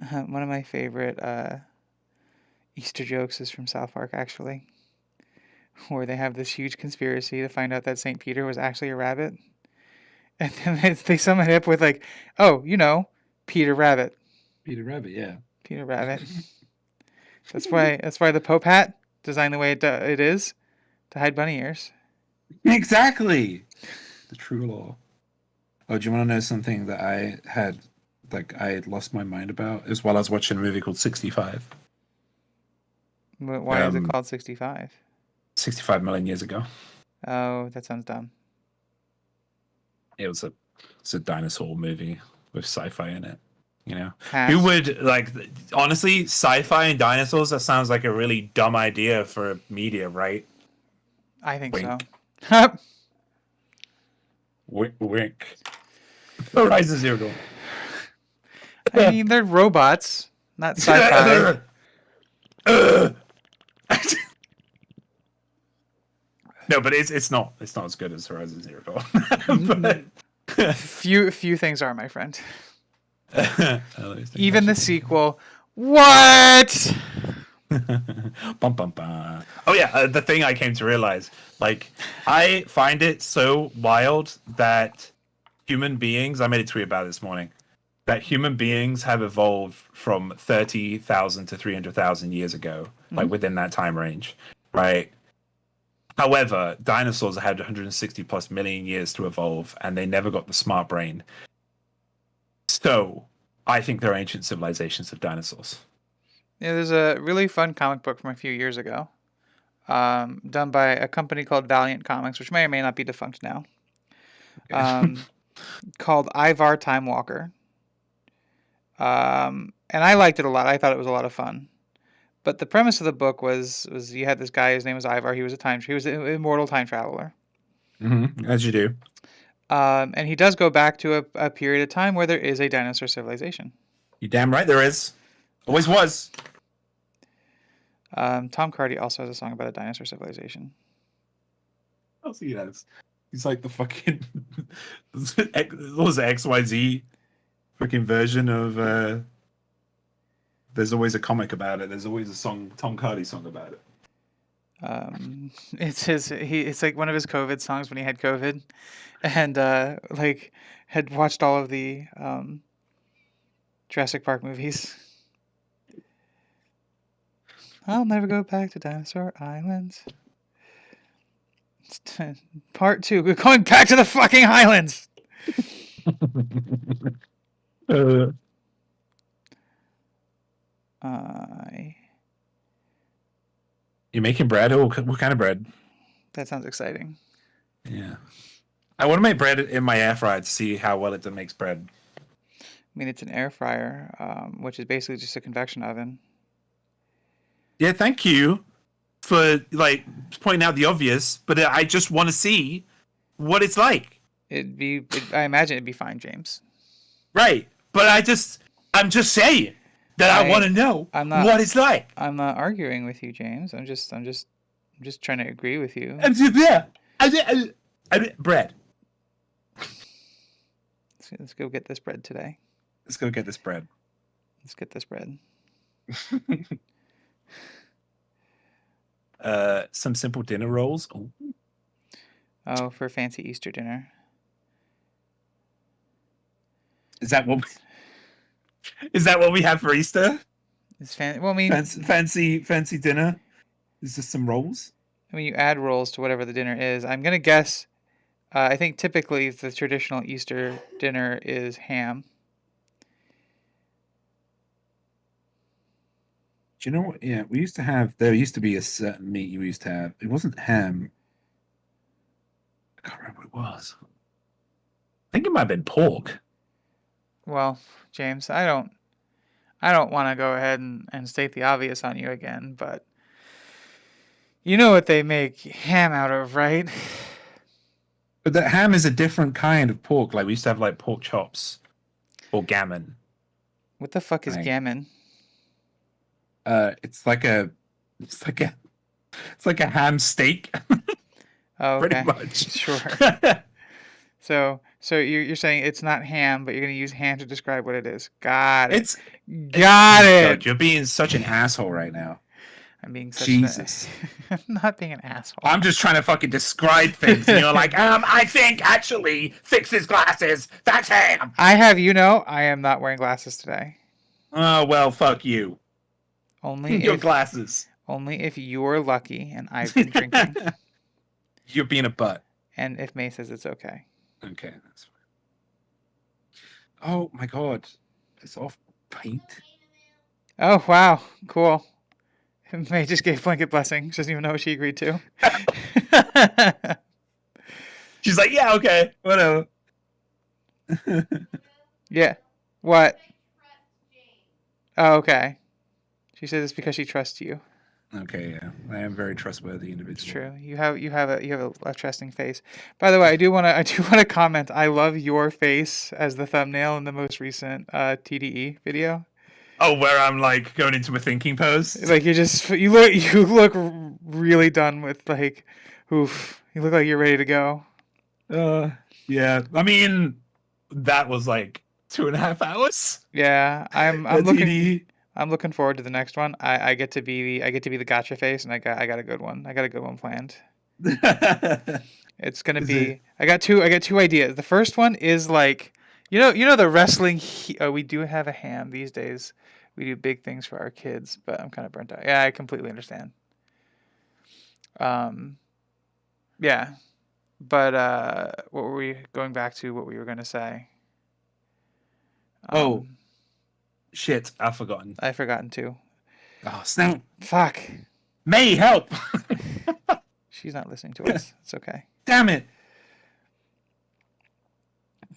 One of my favorite Easter jokes is from South Park, actually, where they have this huge conspiracy to find out that St. Peter was actually a rabbit. And then they sum it up with like, "Oh, Peter Rabbit, Peter Rabbit, yeah. Peter Rabbit." That's why the Pope hat designed the way it is to hide bunny ears. Exactly. The true law. Oh, do you want to know something that I had lost my mind about as well as watching a movie called 65? Why is it called 65? 65 million years ago. Oh, that sounds dumb. It's a dinosaur movie with sci-fi in it. Pass. Who would like honestly sci-fi and dinosaurs? That sounds like a really dumb idea for a media, right? I think Wink. so. Wink, wink. Horizon Zero Dawn. I mean, they're robots, not sci-fi. No, but it's not as good as Horizon Zero Dawn. But few things are, my friend. Even Even the sequel. What? Bum, bum, bum. Oh yeah, the thing I came to realize, like, I find it so wild that human beings. I made a tweet about it this morning. That human beings have evolved from 30,000 to 300,000 years ago, like within that time range, right? However, dinosaurs had 160 plus million years to evolve, and they never got the smart brain. So, I think they're ancient civilizations of dinosaurs. Yeah, there's a really fun comic book from a few years ago, done by a company called Valiant Comics, which may or may not be defunct now, called Ivar Time Walker. And I liked it a lot. I thought it was a lot of fun. But the premise of the book was you had this guy. His name was Ivar. He was an immortal time traveler. As you do. And he does go back to a period of time where there is a dinosaur civilization. You damn right there is. Always was. Tom Cardy also has a song about a dinosaur civilization. I'll see that. He's like the fucking what was it, XYZ freaking version of there's always a comic about it. There's always a song, Tom Cardy song about it. It's like one of his COVID songs when he had COVID, and like had watched all of the Jurassic Park movies. I'll never go back to Dinosaur Islands. Part 2. We're going back to the fucking islands. Uh, You're making bread? Oh, what kind of bread? That sounds exciting. Yeah. I want to make bread in my air fryer to see how well it makes bread. I mean, it's an air fryer, which is basically just a convection oven. Yeah, thank you for like pointing out the obvious, but I just want to see what it's like. I imagine it'd be fine, James. Right. But I'm just saying that I want to know what it's like. I'm not arguing with you, James. I'm just trying to agree with you. Bread. Let's go get this bread today. Let's go get this bread. Let's get this bread. Some simple dinner rolls. Ooh. Oh, for fancy Easter dinner. Is that what we have for Easter? It's fancy. Well, I mean, fancy dinner. Is this some rolls? I mean, you add rolls to whatever the dinner is. I'm gonna guess. I think typically the traditional Easter dinner is ham. Do you know what? Yeah, we used to have. There used to be a certain meat you used to have. It wasn't ham. I can't remember what it was. I think it might have been pork. Well, James, I don't want to go ahead and state the obvious on you again, but you know what they make ham out of, right? But that ham is a different kind of pork. Like we used to have like pork chops or gammon. What the fuck is gammon? It's like a ham steak. Oh, okay. Pretty much. Sure. So you're saying it's not ham, but you're gonna use ham to describe what it is. Got it. Got it. God, you're being such an asshole right now. I'm being such Jesus. I'm not being an asshole. I'm just trying to fucking describe things, and you're like, I think actually fixes glasses. That's ham. I am not wearing glasses today. Oh well, fuck you. Only your glasses. Only if you're lucky and I've been drinking. You're being a butt. And if May says it's okay. Okay, that's fine. Oh my god. It's off paint. Oh wow, cool. May just gave blanket blessing. She doesn't even know what she agreed to. She's like, yeah, okay, whatever. Yeah. What? Oh, okay. She says it's because she trusts you. Okay, yeah, I am a very trustworthy individual. It's true. You have a trusting face. By the way, I do want to comment. I love your face as the thumbnail in the most recent TDE video. Oh, where I'm like going into a thinking pose. Like you look really done with like, oof. You look like you're ready to go. Yeah. I mean, that was like 2.5 hours. Yeah, I'm looking forward to the next one. I get to be the gotcha face, and I got a good one. I got a good one planned. It's gonna be. I got two ideas. The first one is like, you know the wrestling. We do have a ham these days. We do big things for our kids, but I'm kind of burnt out. Yeah, I completely understand. Yeah, but what were we going back to? What we were gonna say? Shit, I've forgotten. I've forgotten too. Oh, snap. Fuck. May, help. She's not listening to us. It's okay. Damn it.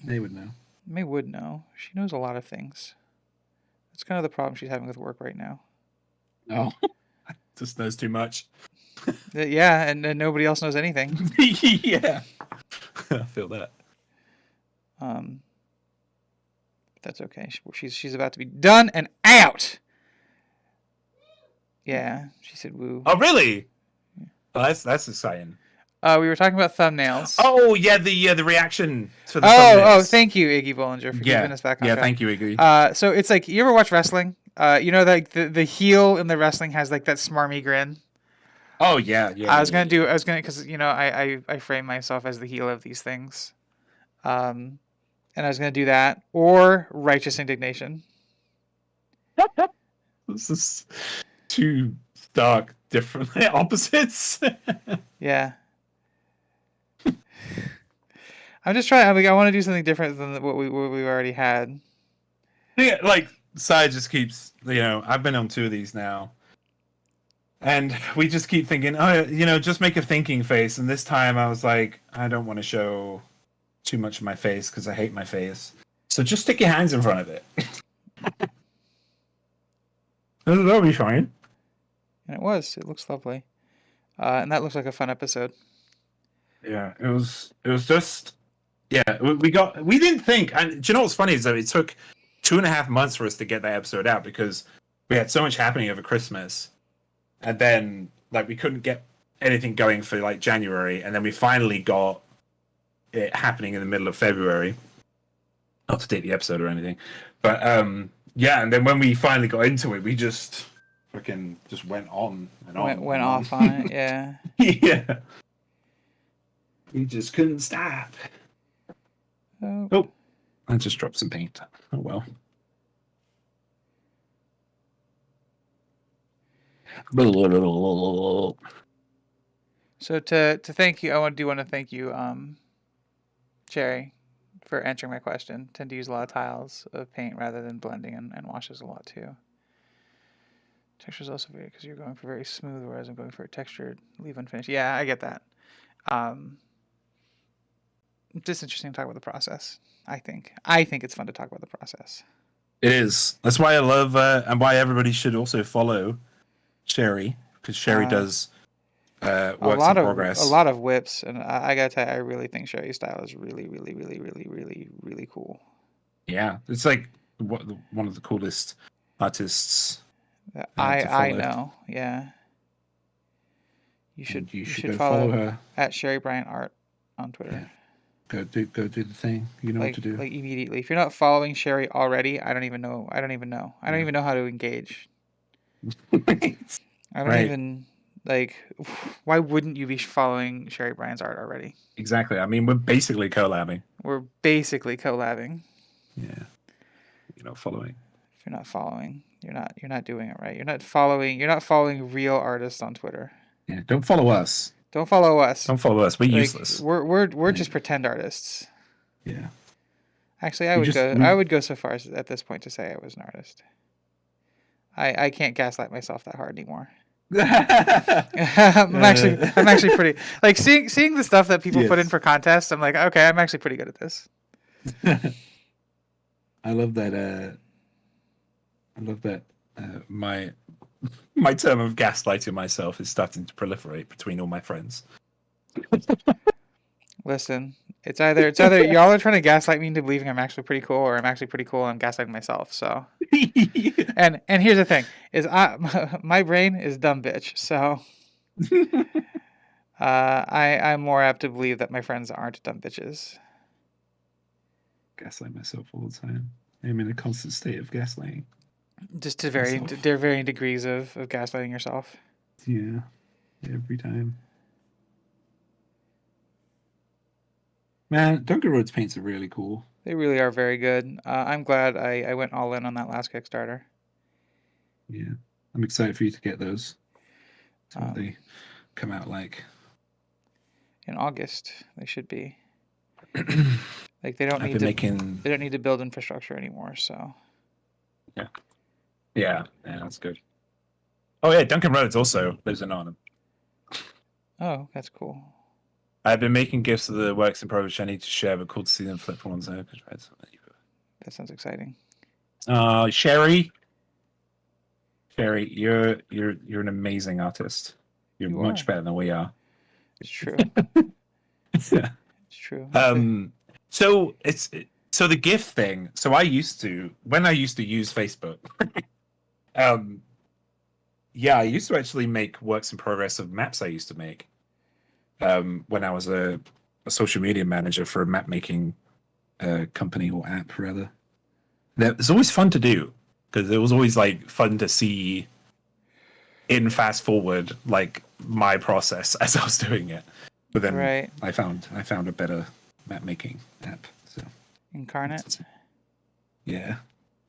May would know. May would know. She knows a lot of things. That's kind of the problem she's having with work right now. Oh. Just knows too much. Yeah, and nobody else knows anything. Yeah. I feel that. That's okay. She's about to be done and out. Yeah, she said woo. Oh, really? Oh, that's exciting. We were talking about thumbnails. Oh, yeah, the reaction to the thumbnails. Oh, thank you, Iggy Bollinger, for keeping us back on track. Yeah, thank you, Iggy. So it's like, you ever watch wrestling? Like the heel in the wrestling has like that smarmy grin. Oh, yeah. Because, I frame myself as the heel of these things. And I was going to do that, or righteous indignation. This is two stark different opposites. Yeah. I'm just trying. I want to do something different than what we already had. Yeah, like Sai just keeps, I've been on 2 of these now, and we just keep thinking, oh, just make a thinking face. And this time I was like, I don't want to show too much of my face because I hate my face. So just stick your hands in front of it. That'll be fine. And it was. It looks lovely. And that looks like a fun episode. Yeah, it was just, yeah, we didn't think, and do you know what's funny is that it took 2.5 months for us to get that episode out because we had so much happening over Christmas, and then like we couldn't get anything going for like January, and then we finally got it happening in the middle of February. Not to date the episode or anything, but yeah, and then when we finally got into it, we just freaking just went on and on. Went off on it, yeah. Yeah. We just couldn't stop. Oh, I just dropped some paint. Oh well. So to thank you, I do want to thank you, Cherry, for answering my question. Tend to use a lot of tiles of paint rather than blending and washes a lot too. Texture is also very, because you're going for very smooth, whereas I'm going for a textured, leave unfinished. Yeah, I get that. Just interesting to talk about the process. I think it's fun to talk about the process. It is. That's why I love, and why everybody should also follow Sherry, because Sherry does works in progress. A lot of whips, and I gotta tell you, I really think Sherry's style is really, really, really, really, really, really cool. Yeah, it's like one of the coolest artists. I know. Yeah. You should follow her at Sherry Bryant Art on Twitter. Yeah. Go do the thing. You know what to do. Like immediately. If you're not following Sherry already, I don't even know. I don't even know how to engage. I don't even like. Why wouldn't you be following Sherry Bryant's art already? Exactly. I mean, we're basically collabing. Yeah. You're not following. If you're not following, you're not doing it right. You're not following real artists on Twitter. Yeah. Don't follow us. Don't follow us. We're useless. We're just pretend artists. Yeah. Actually, I would go so far as at this point to say I was an artist. I can't gaslight myself that hard anymore. I'm actually pretty like seeing the stuff that people put in for contests. I'm like, okay, I'm actually pretty good at this. I love that. My term of gaslighting myself is starting to proliferate between all my friends. Listen, it's either y'all are trying to gaslight me into believing I'm actually pretty cool, or I'm actually pretty cool and I'm gaslighting myself. So, and here's the thing: is my brain is dumb bitch. So, I'm more apt to believe that my friends aren't dumb bitches. Gaslight myself all the time. I'm in a constant state of gaslighting. Just to varying degrees of gaslighting yourself. Yeah, every time. Man, Dunkin' Roads paints are really cool. They really are very good. I'm glad I went all in on that last Kickstarter. Yeah, I'm excited for you to get those. So they come out like in August. They should be. Like they don't need to build infrastructure anymore. So. Yeah, that's good. Oh yeah, Dunkin' Roads also lives in Arnhem. Oh, that's cool. I've been making gifts of the works in progress I need to share, but cool to see them flip from one side. That sounds exciting. Sherry, you're an amazing artist. You're much better than we are. It's true. It's true. So the gift thing. So when I used to use Facebook, I used to actually make works in progress of maps I used to make. When I was a social media manager for a map making company or app, rather. It's always fun to do because it was always like fun to see in fast forward like my process as I was doing it. But then I found a better map making app. So Incarnate. Yeah,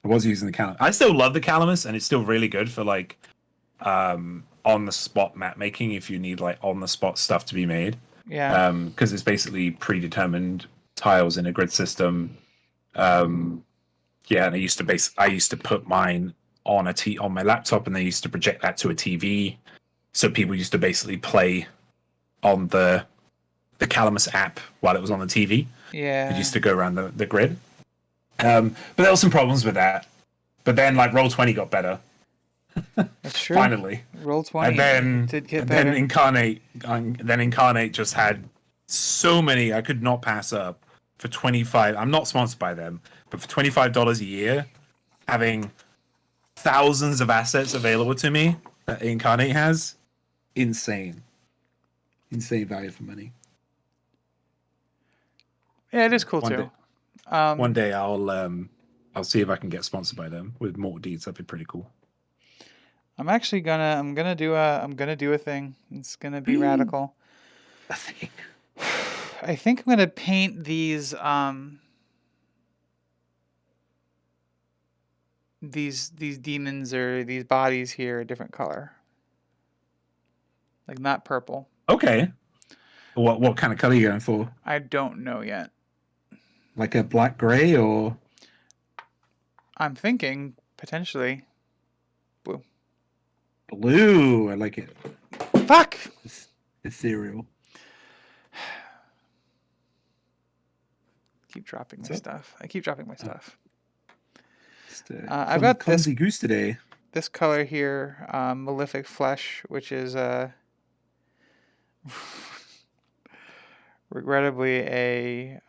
I was using the Calamus. I still love the Calamus, and it's still really good for like on the spot map making if you need like on the spot stuff to be made. Yeah. Because it's basically predetermined tiles in a grid system. Yeah, and I used to put mine on on my laptop, and they used to project that to a TV. So people used to basically play on the Calamus app while it was on the TV. It Yeah. used to go around the grid. But there were some problems with that. But then like Roll20 got better. That's true. Finally. Roll20 did get better. Incarnate just had so many I could not pass up for 25. I'm not sponsored by them, but for $25 a year, having thousands of assets available to me that Incarnate has, insane value for money. Yeah, it is cool too. One day I'll see if I can get sponsored by them with more deeds. That'd be pretty cool. I'm gonna do a thing. It's gonna be radical. I think. I think I'm gonna paint these demons or these bodies here a different color. Like not purple. Okay. What kind of color are you going for? I don't know yet. Like a black gray or? I'm thinking potentially blue. Blue. I like it. Fuck. Ethereal. Keep dropping my stuff. I keep dropping my stuff. I've got clumsy goose today. This color here, Malefic Flesh, which is regrettably a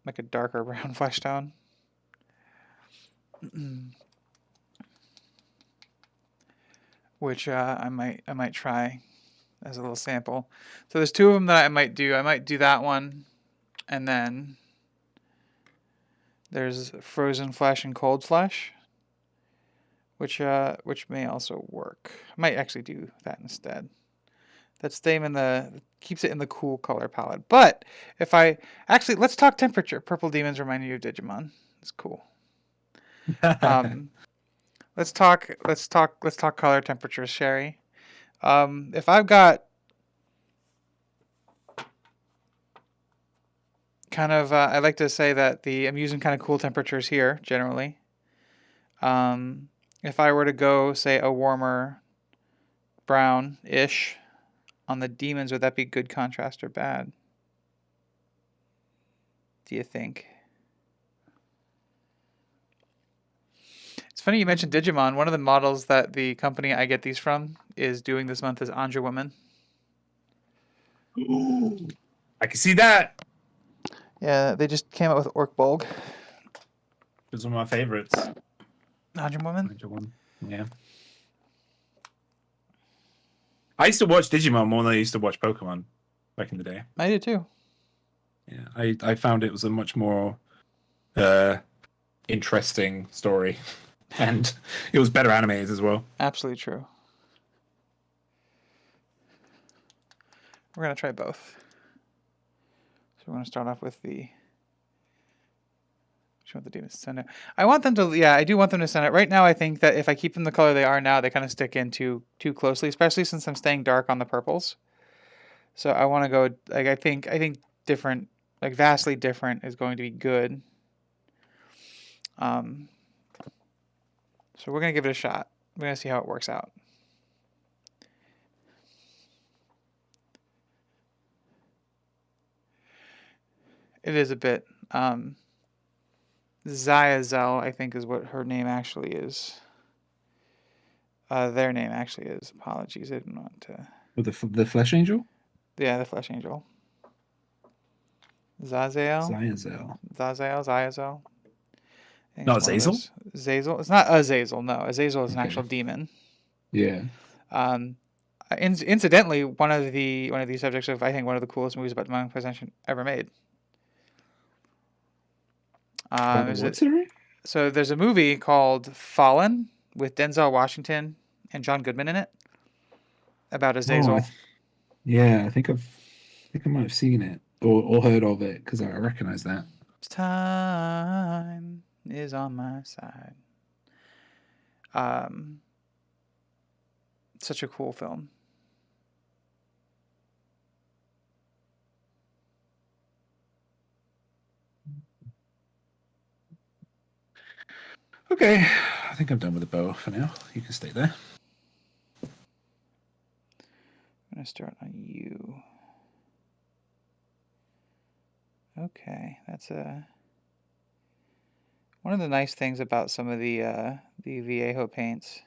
like a darker brown flesh tone. Which I might try as a little sample. So there's two of them that I might do. I might do that one, and then there's Frozen Flesh and Cold Flesh, which may also work. I might actually do that instead. That's keeps it in the cool color palette. But if I actually let's talk temperature. Purple demons remind you of Digimon. It's cool. Let's talk color temperatures, Sherry. If I've got kind of I like to say that I'm using kind of cool temperatures here generally. If I were to go say a warmer brown-ish on the demons, would that be good contrast or bad? Do you think? It's funny you mentioned Digimon. One of the models that the company I get these from is doing this month is Anja Woman. Ooh, I can see that. Yeah, they just came out with Orkbolg. It's one of my favorites. Anja Woman? Yeah. I used to watch Digimon more than I used to watch Pokemon back in the day. I did too. Yeah, I found it was a much more interesting story. And it was better animated as well. Absolutely true. We're going to try both. So we're going to start off with the... Which one the demons to send out? I want them to... Yeah, I do want them to send it. Right now, I think that if I keep them the color they are now, they kind of stick in too closely, especially since I'm staying dark on the purples. So I want to go... Like, I think different... Like, vastly different is going to be good. So we're going to give it a shot. We're going to see how it works out. It is a bit. Zayazel, I think, is what her name actually is. Their name actually is. Apologies, I didn't want to... With the Flesh Angel? Yeah, the Flesh Angel. Zazael? Zayazel? Not Azazel? Zazel? It's not Azazel, no. Azazel is an actual demon. Yeah. Incidentally, one of these subjects of, I think, one of the coolest movies about demonic possession ever made. So there's a movie called Fallen with Denzel Washington and John Goodman in it about Azazel. I think I might have seen it or heard of it because I recognize that. Time is on my side. such a cool film. Okay, I think I'm done with the bow for now. You can stay there. I'm gonna start on you. Okay, that's one of the nice things about some of the Viejo paints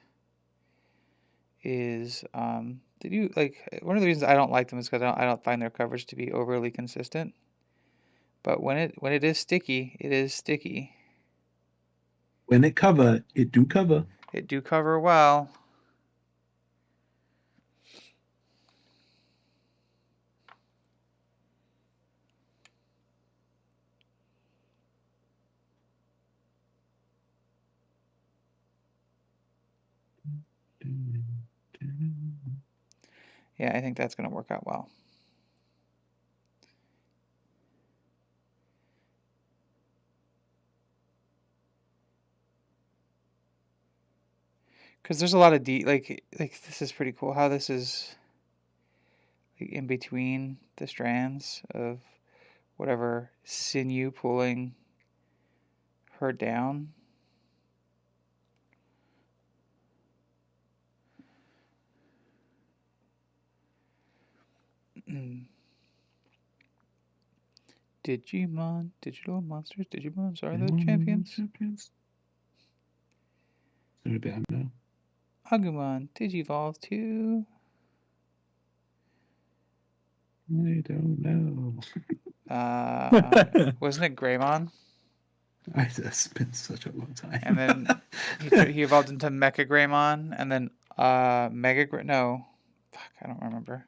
is they do like one of the reasons I don't like them is because I don't find their coverage to be overly consistent. But when it is sticky, it is sticky. When it cover, it do cover. It do cover well. Yeah, I think that's going to work out well. Because there's a lot of like this is pretty cool how this is like in between the strands of whatever sinew pulling her down. Digimon, digital monsters, Digimons are the champions. Not a bad no. Agumon, Digivolve too. I don't know. Wasn't it Greymon? It's been such a long time. And then he evolved into Mecha Greymon, and then Mega no, fuck, I don't remember.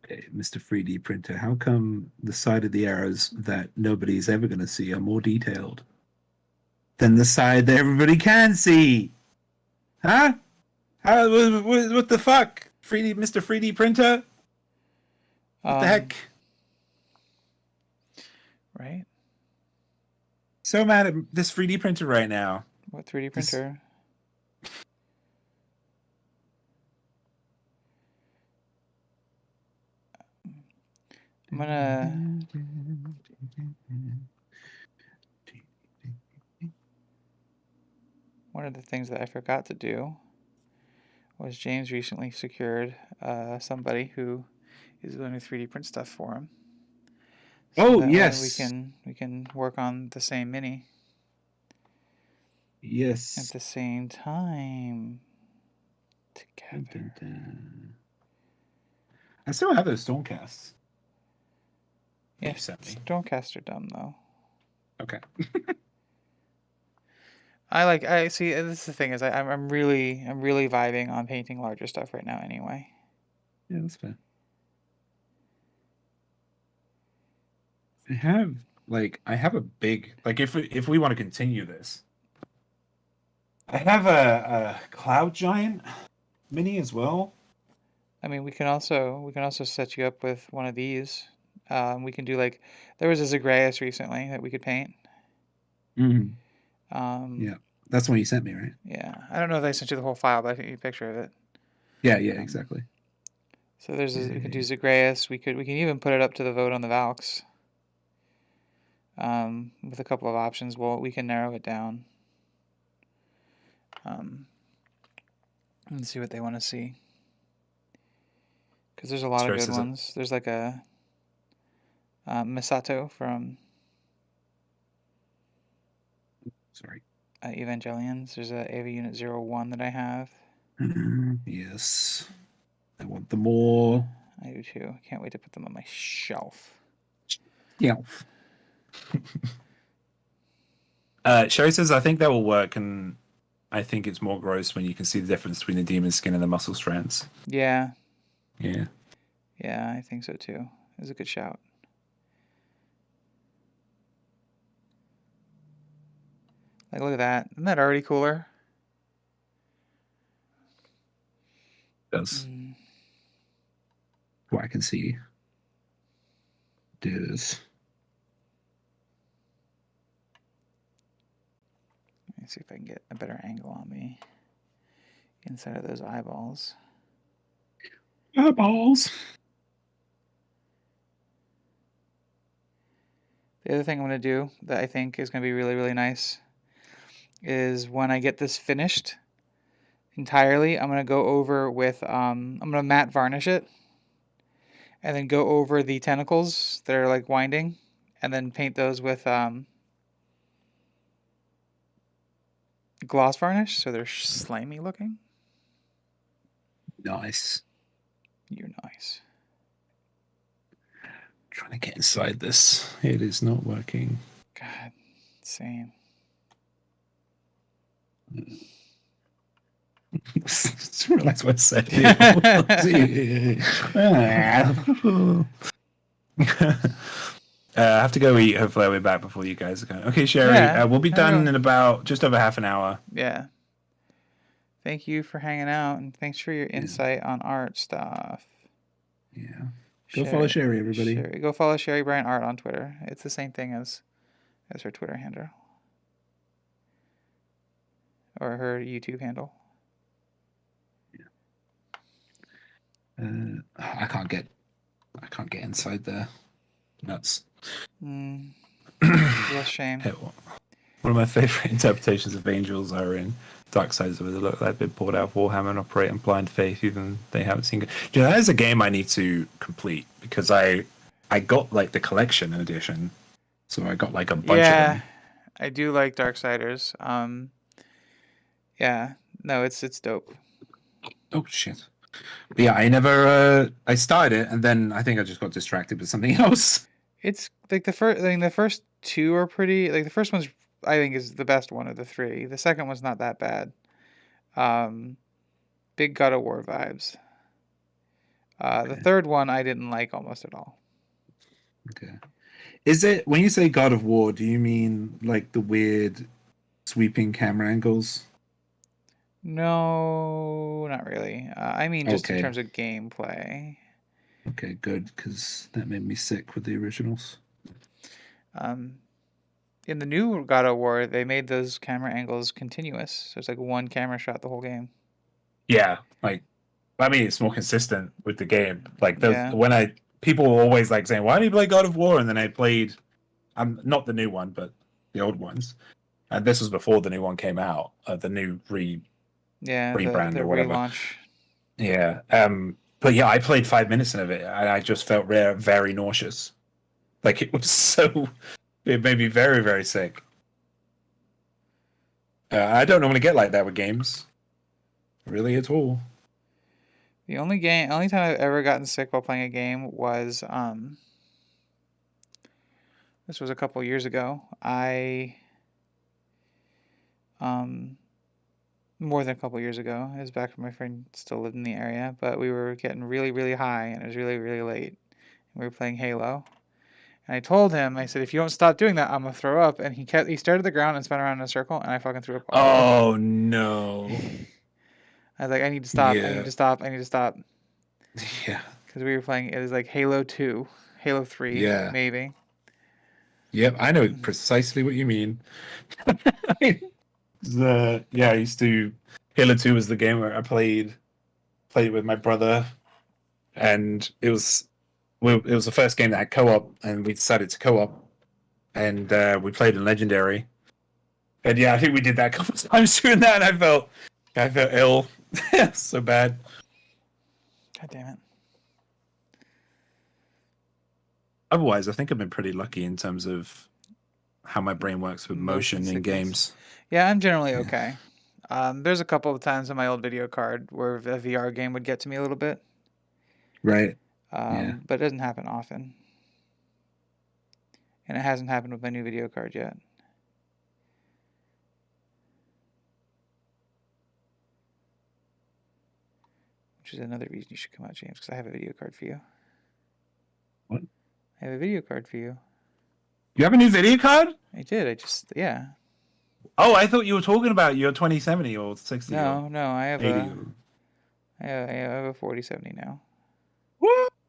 Okay, Mr. 3D printer, how come the side of the arrows that nobody's ever going to see are more detailed than the side that everybody can see? Huh? What the fuck? 3D, Mr. 3D printer? What the heck? Right? So mad at this 3D printer right now. What 3D printer? I'm gonna. One of the things that I forgot to do was James recently secured somebody who is going to 3D print stuff for him. So that yes. way we can work on the same mini. Yes. At the same time. Together. Dun, dun, dun. I still have those Stonecasts. Yeah, Stonecasts are dumb though. Okay. I see. This is the thing is I'm really vibing on painting larger stuff right now. Anyway. Yeah, that's fair. I have a big if we want to continue this, I have a Cloud Giant mini as well. I mean, we can also set you up with one of these. We can do like there was a Zagreus recently that we could paint. Yeah, that's the one you sent me, right? Yeah, I don't know if I sent you the whole file, but I sent you a picture of it. Yeah, exactly. So we can do Zagreus. We can even put it up to the vote on the Valks. With a couple of options, we can narrow it down. And see what they want to see. Because there's a lot of good ones. There's like a Misato from Evangelions. There's a Ava Unit 01 that I have. Yes. I want them all. I do too. I can't wait to put them on my shelf. Shelf. Sherry says, I think that will work, and I think it's more gross when you can see the difference between the demon skin and the muscle strands. Yeah. Yeah. Yeah, I think so too. It was a good shout. Like, look at that. Isn't that already cooler? It does. Well, I can see. Does. Let me see if I can get a better angle on the inside of those eyeballs. Eyeballs. The other thing I'm going to do that I think is going to be really, really nice is when I get this finished entirely, I'm going to go over with, I'm going to matte varnish it and then go over the tentacles that are like winding and then paint those with gloss varnish so they're slimy looking. Nice. You're nice. Trying to get inside this. It is not working. God, same. Just realize what I said. I have to go eat. Hopefully, I'll be back before you guys are going. Okay, Sherry, Yeah, we'll be done in about just over half an hour. Yeah. Thank you for hanging out and thanks for your insight on art stuff. Yeah. Go follow Sherry, everybody. Go follow Sherry Bryant Art on Twitter. It's the same thing as her Twitter handle. Or her YouTube handle. Yeah. I can't get inside there. Nuts. Less shame. One of my favorite interpretations of angels are in Dark Sides where they look like they've bought out of Warhammer and operate in blind faith, even they haven't seen. You know, that is a game I need to complete because I got like the collection edition, so I got like a bunch of them. I do like Darksiders. Yeah, no, it's dope. Oh shit! But yeah, I never. I started it and then I think I just got distracted with something else. It's like the first two are pretty. Like the first one's I think is the best one of the three. The second one's not that bad. Big God of War vibes. The third one I didn't like almost at all. Okay. Is it when you say God of War? Do you mean like the weird sweeping camera angles? No, not really. I mean just in terms of gameplay. Okay, good, because that made me sick with the originals. In the new God of War, they made those camera angles continuous, so it's like one camera shot the whole game. Yeah, like I mean, it's more consistent with the game. Like when people were always like saying, "Why do you play God of War?" And then I played, not the new one, but the old ones. And this was before the new one came out, the new rebrand the or whatever. Relaunch. Yeah. But yeah, I played 5 minutes of it, and I just felt very nauseous. Like it was it made me very, very sick. I don't normally get like that with games, really at all. The only time I've ever gotten sick while playing a game was this was a couple years ago. More than a couple years ago. It was back when my friend still lived in the area, but we were getting really, really high, and it was really, really late. We were playing Halo, and I told him, I said, if you don't stop doing that, I'm gonna throw up. And he stared at the ground and spun around in a circle, and I fucking threw up. Oh no! I was like, I need to stop. Yeah. I need to stop. I need to stop. Yeah. Because we were playing. It was like Halo 2, Halo 3, maybe. Yep, I know precisely what you mean. I used to. Halo 2 was the game where I played it with my brother, and it was the first game that had co-op, and we decided to co-op, and we played in Legendary. And yeah, I think we did that a couple of times during that, and I felt ill, so bad. God damn it. Otherwise, I think I've been pretty lucky in terms of how my brain works with motion in games. Yeah, I'm generally okay. There's a couple of times on my old video card where a VR game would get to me a little bit. Right. But it doesn't happen often. And it hasn't happened with my new video card yet. Which is another reason you should come out, James, because I have a video card for you. What? I have a video card for you. You have a new video card? I did. Yeah. Oh, I thought you were talking about your 2070 or 60. No, I have 80. I have a 4070 now.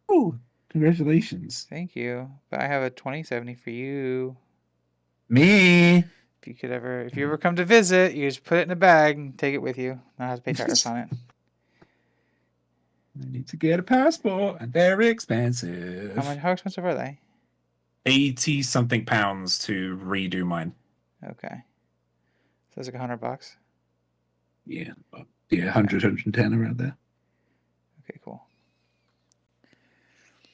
Woo! Congratulations. Thank you. But I have a 2070 for you. Me? If you ever come to visit, you just put it in a bag and take it with you. Not have to pay tariffs on it. I need to get a passport, and they're expensive. How expensive are they? 80 something pounds to redo mine. Okay. So it's like $100. Yeah. 100, 110 around there. Okay, cool.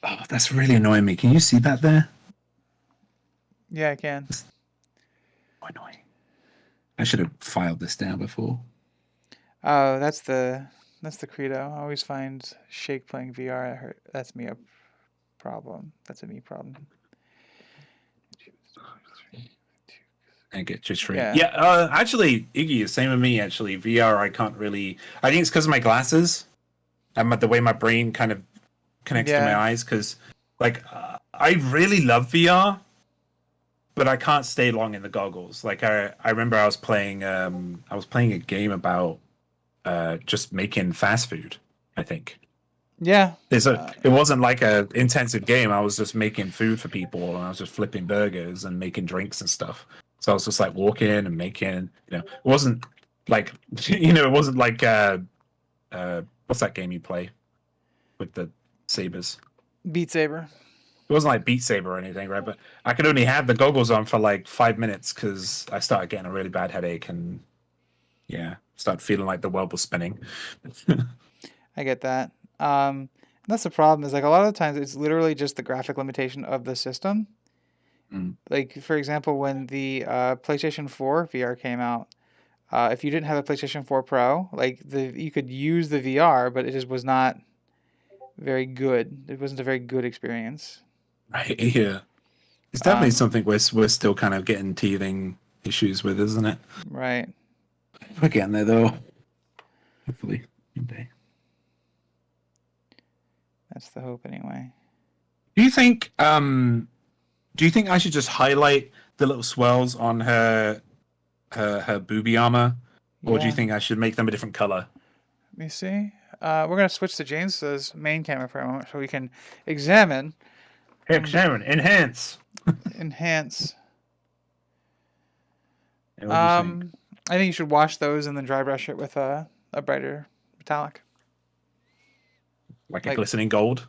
Oh, that's really annoying me. Can you see that there? Yeah, I can. So annoying. I should have filed this down before. Oh, that's the credo. I always find Shake playing VR. That's me a problem. That's a me problem. And get just free. Yeah. Yeah, actually, Iggy is same with me. Actually, VR, I can't really. I think it's because of my glasses and the way my brain kind of connects to my eyes. Because, like, I really love VR, but I can't stay long in the goggles. Like, I remember I was playing a game about just making fast food. I think. Yeah. It wasn't like a intensive game. I was just making food for people, and I was just flipping burgers and making drinks and stuff. So I was just like walking and making, it wasn't like, it wasn't like, what's that game you play with the sabers? Beat Saber. It wasn't like Beat Saber or anything, right? But I could only have the goggles on for like 5 minutes because I started getting a really bad headache and started feeling like the world was spinning. I get that. That's the problem is like a lot of the times it's literally just the graphic limitation of the system. Like, for example, when the PlayStation 4 VR came out, if you didn't have a PlayStation 4 Pro, like you could use the VR, but it just was not very good. It wasn't a very good experience. Right, yeah. It's definitely something we're still kind of getting teething issues with, isn't it? Right. We're getting there, though. Hopefully, one day. That's the hope, anyway. Do you think I should just highlight the little swirls on her booby armor, or do you think I should make them a different color? Let me see. We're gonna switch to James's main camera for a moment, so we can examine. Enhance. Enhance. I think you should wash those and then dry brush it with a brighter metallic. Like a glistening gold?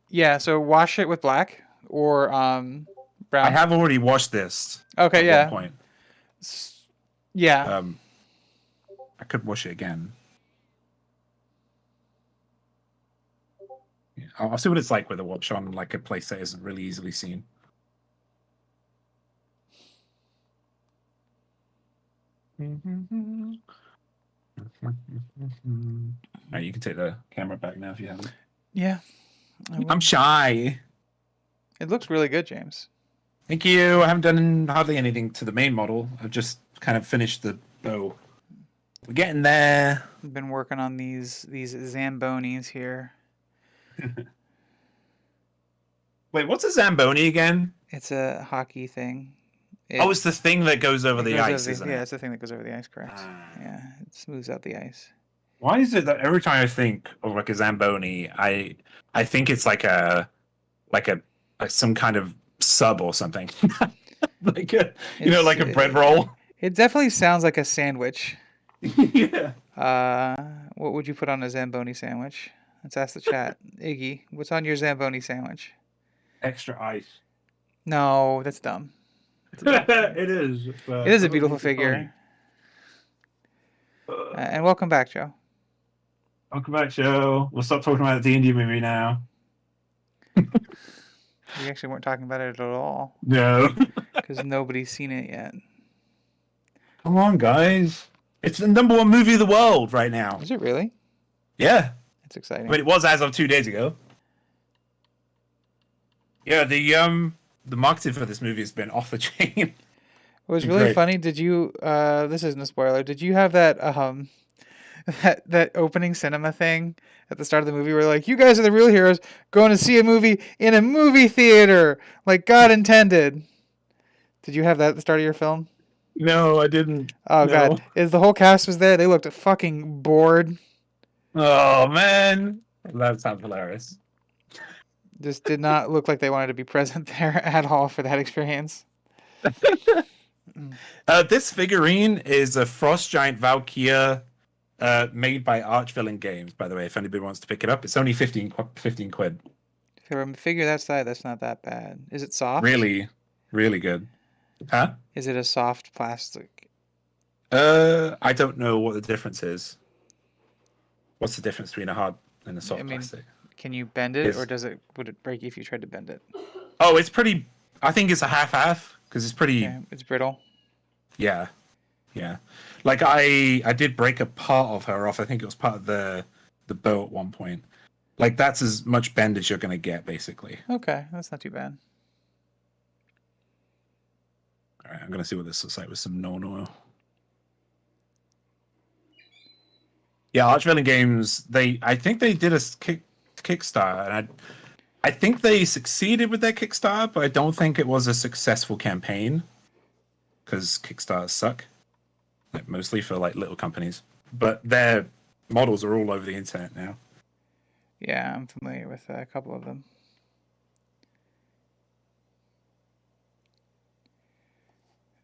Yeah, so wash it with black or brown. I have already washed this. Okay, at one point. Yeah. I could wash it again. Yeah, I'll see what it's like with a watch on like a place that isn't really easily seen. Right, you can take the camera back now if you haven't. Yeah. I'm shy. It looks really good, James. Thank you. I haven't done hardly anything to the main model. I've just kind of finished the bow. We're getting there. I've been working on these Zambonis here. Wait, what's a Zamboni again? It's a hockey thing. It's the thing that goes over the ice, isn't it? Yeah, it's the thing that goes over the ice, correct. Yeah, it smooths out the ice. Why is it that every time I think of like a Zamboni, I think it's like some kind of sub or something, like a bread roll. It definitely sounds like a sandwich. Yeah. What would you put on a Zamboni sandwich? Let's ask the chat. Iggy, what's on your Zamboni sandwich? Extra ice. No, that's dumb. It is. It is a beautiful figure. And welcome back, Joe. Welcome back, Joe. We'll stop talking about the D&D movie now. We actually weren't talking about it at all. No. Because nobody's seen it yet. Come on, guys. It's the #1 movie of the world right now. Is it really? Yeah. It's exciting. But it was as of 2 days ago. Yeah, the marketing for this movie has been off the chain. It was really funny. Did you this isn't a spoiler, did you have that that opening cinema thing at the start of the movie where like, you guys are the real heroes going to see a movie in a movie theater like God intended? Did you have that at the start of your film? No, I didn't. Oh, no. God. The whole cast was there. They looked fucking bored. Oh, man. That sounds hilarious. Just did not look like they wanted to be present there at all for that experience. Mm. This figurine is a Frost Giant Valkyria made by Archvillain Games, by the way, if anybody wants to pick it up. It's only 15 quid. For a figure that size, that's not that bad. Is it soft? Really, really good. Huh? Is it a soft plastic? I don't know what the difference is. What's the difference between a hard and a I soft mean, plastic? can you bend it, or Is does it would it break if you tried to bend it? Oh, it's pretty. I think it's a half because it's pretty. Okay, it's brittle. Yeah, yeah. Like I did break a part of her off. I think it was part of the bow at one point. Like that's as much bend as you're gonna get, basically. Okay, that's not too bad. All right, I'm gonna see what this looks like with some no oil. Yeah, Archvillain Games. I think they did a Kickstarter, and I think they succeeded with their Kickstarter, but I don't think it was a successful campaign because Kickstarters suck, like mostly for like little companies. But their models are all over the internet now. Yeah, I'm familiar with a couple of them.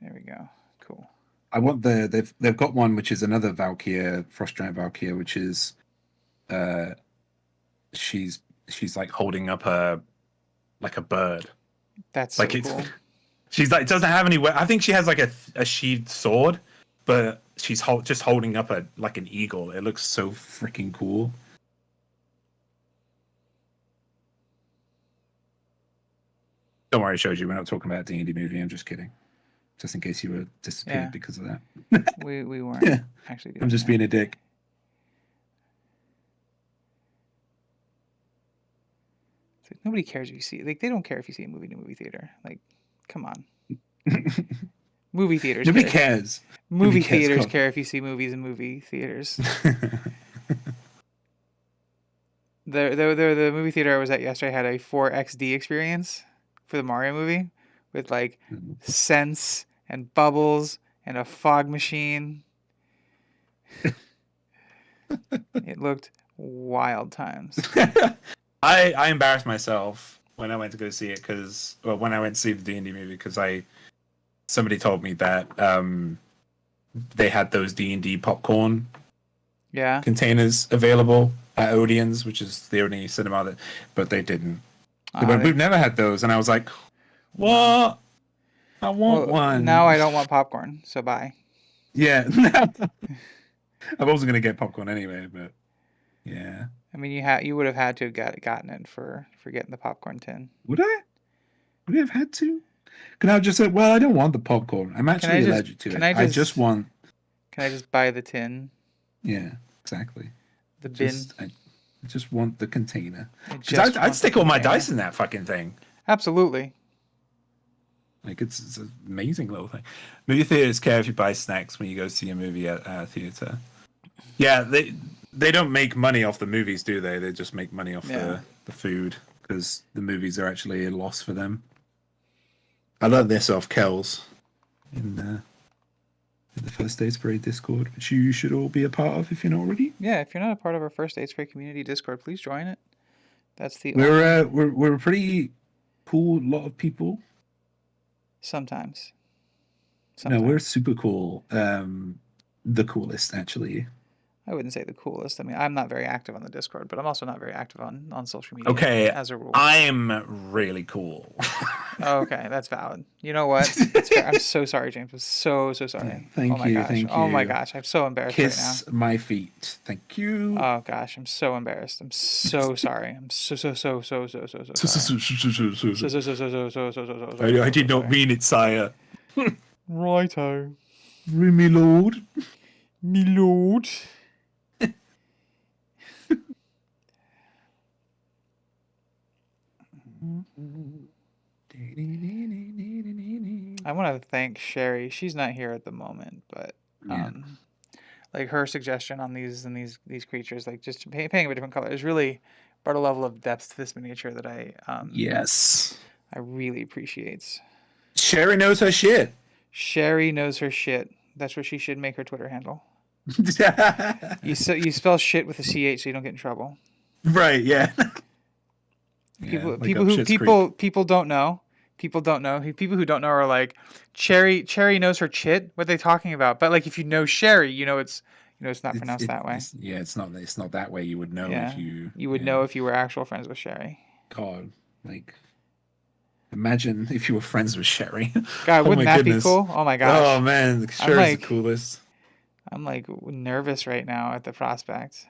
There we go. Cool. I want they've got one which is another Valkyria, Frost Giant Valkyria, which is she's like holding up a bird. That's Like so it's cool. she's like doesn't have any I think she has like a sheathed sword, but she's just holding up an eagle. It looks so freaking cool. Don't worry, Shoji, we're not talking about D&D movie. I'm just kidding. Just in case you were disappeared because of that. We weren't Yeah. actually doing I'm just that. being a dick. It's like, nobody cares if you see, like, they don't care if you see a movie in a movie theater. Like, come on. Movie theaters Nobody care. cares. Movie Nobody cares, theaters Carl. care if you see movies in movie theaters. The movie theater I was at yesterday had a 4XD experience for the Mario movie with like scents and bubbles and a fog machine. It looked wild times. I embarrassed myself when I went to go see it when I went to see the D&D movie because somebody told me that they had those D&D popcorn Yeah. containers available at Odeon's, which is the only cinema but they didn't. They went, we've never had those, and I was like, what? Wow. I want one. Now I don't want popcorn, so bye. Yeah. I wasn't gonna get popcorn anyway, but yeah. I mean, you would have had to have gotten it for getting the popcorn tin. Would I? Would I have had to? Can I just say, well, I don't want the popcorn. I'm actually allergic to it. I just want. Can I just buy the tin? Yeah, exactly. The bin. I just want the container. I'd stick all my dice in that fucking thing. Absolutely. Like it's an amazing little thing. Movie theaters care if you buy snacks when you go see a movie at a theater. Yeah, they don't make money off the movies, do they? They just make money off the food because the movies are actually a loss for them. I learned this off Kells in the First Aid Spray Discord, which you should all be a part of if you're not already. Yeah, if you're not a part of our First Aid Spray community Discord, please join it. That's the we're a pretty cool lot of people. Sometimes. No, we're super cool. The coolest, actually. I wouldn't say the coolest. I mean, I'm not very active on the Discord, but I'm also not very active on social media. Okay, as a rule. I'm really cool. Okay, that's valid. You know what? That's fair. I'm so sorry, James. I'm so sorry. Yeah, thank you. Oh my gosh, I'm so embarrassed right now. Kiss my feet. Thank you. Oh gosh, I'm so embarrassed. I'm so sorry. I'm so sorry. I did not mean it, sire. Righto. Me lord. Me lord. I want to thank Sherry. She's not here at the moment, but like her suggestion on these creatures, like just painting a different color, is really brought a level of depth to this miniature that I really appreciate. Sherry knows her shit. Sherry knows her shit. That's what she should make her Twitter handle. You spell shit with a CH so you don't get in trouble. Right, yeah. People don't know. People don't know. People who don't know are like, Cherry knows her chit. What are they talking about? But like, if you know Sherry, it's not pronounced that way. It's not that way. You would know if Yeah, you you would know if you were actual friends with Sherry. God, like imagine if you were friends with Sherry. God, Oh wouldn't my that be goodness. cool? Oh my Oh gosh, man, I'm Sherry's the like, coolest. I'm like nervous right now at the prospect.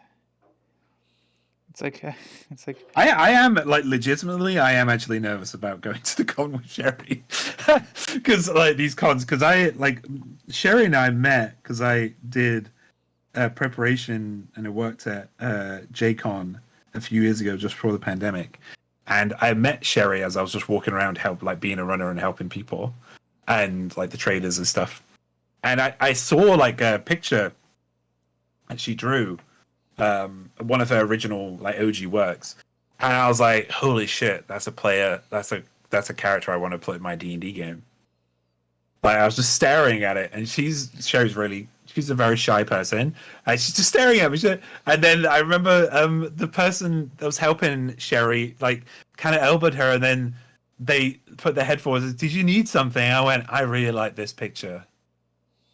It's like, it's like, I am like legitimately I am actually nervous about going to the con with Sherry because like these cons because I like Sherry and I met because I did preparation and I worked at JCon a few years ago just before the pandemic, and I met Sherry as I was just walking around being a runner and helping people and like the traders and stuff, and I saw like a picture that she drew, one of her original like OG works, and I was like, holy shit, that's a player, that's a character I want to put in my D&D game. Like I was just staring at it, and she's a very shy person, and she's just staring at me. And then I remember the person that was helping Sherry like kind of elbowed her, and then they put their head forward. Did you need something? I went, I really like this picture,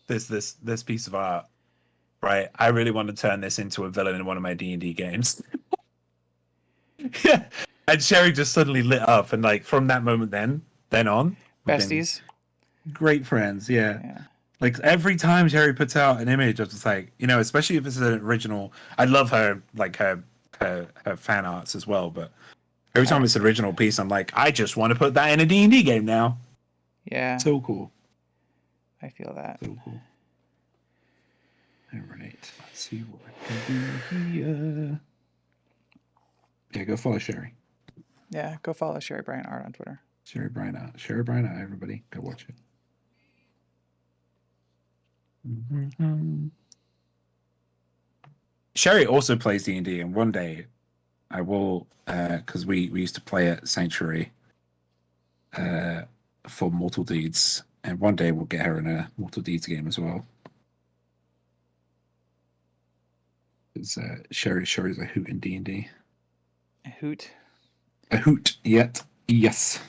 this piece of art. Right, I really want to turn this into a villain in one of my D&D games. Yeah, and Sherry just suddenly lit up, and like from that moment, then on, we've been besties. great friends. Yeah. Yeah. Like every time Sherry puts out an image, I was just like, especially if it's an original. I love her, like her fan arts as well. But every time it's an original piece, I'm like, I just want to put that in a D&D game now. Yeah. So cool. I feel that. So cool. All right. Let's see what I can do here. Yeah, go follow Sherry. Yeah, go follow Sherry Bryant Art on Twitter. Sherry Bryant Art. Sherry Bryant Art, everybody. Go watch it. Mm-hmm. Sherry also plays D&D, and one day I will, because we used to play at Sanctuary for Mortal Deeds, and one day we'll get her in a Mortal Deeds game as well. Because Sherry's a hoot in D&D. A hoot? A hoot, yet, yes.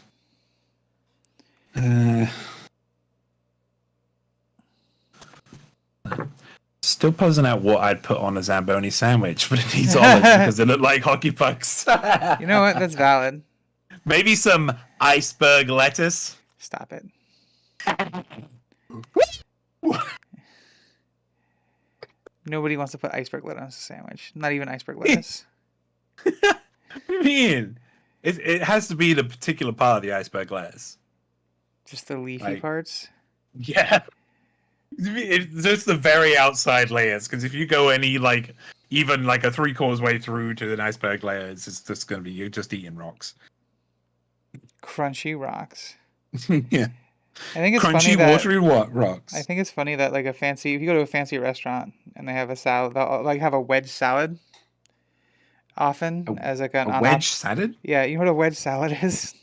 Still puzzling out what I'd put on a Zamboni sandwich, but it needs olives because they look like hockey pucks. You know what? That's valid. Maybe some iceberg lettuce. Stop it. Nobody wants to put iceberg lettuce on a sandwich. Not even iceberg lettuce. What do you mean? It has to be the particular part of the iceberg lettuce. Just the leafy parts? Yeah. It's just the very outside layers, because if you go any, like, even like a 3/4 way through to an iceberg layer, it's just going to be you just eating rocks. Crunchy rocks. Yeah. I think it's crunchy, funny that watery rocks. I think it's funny that like if you go to a fancy restaurant and they have a salad, they'll like have a wedge salad often as like a wedge salad. Yeah, you know what a wedge salad is?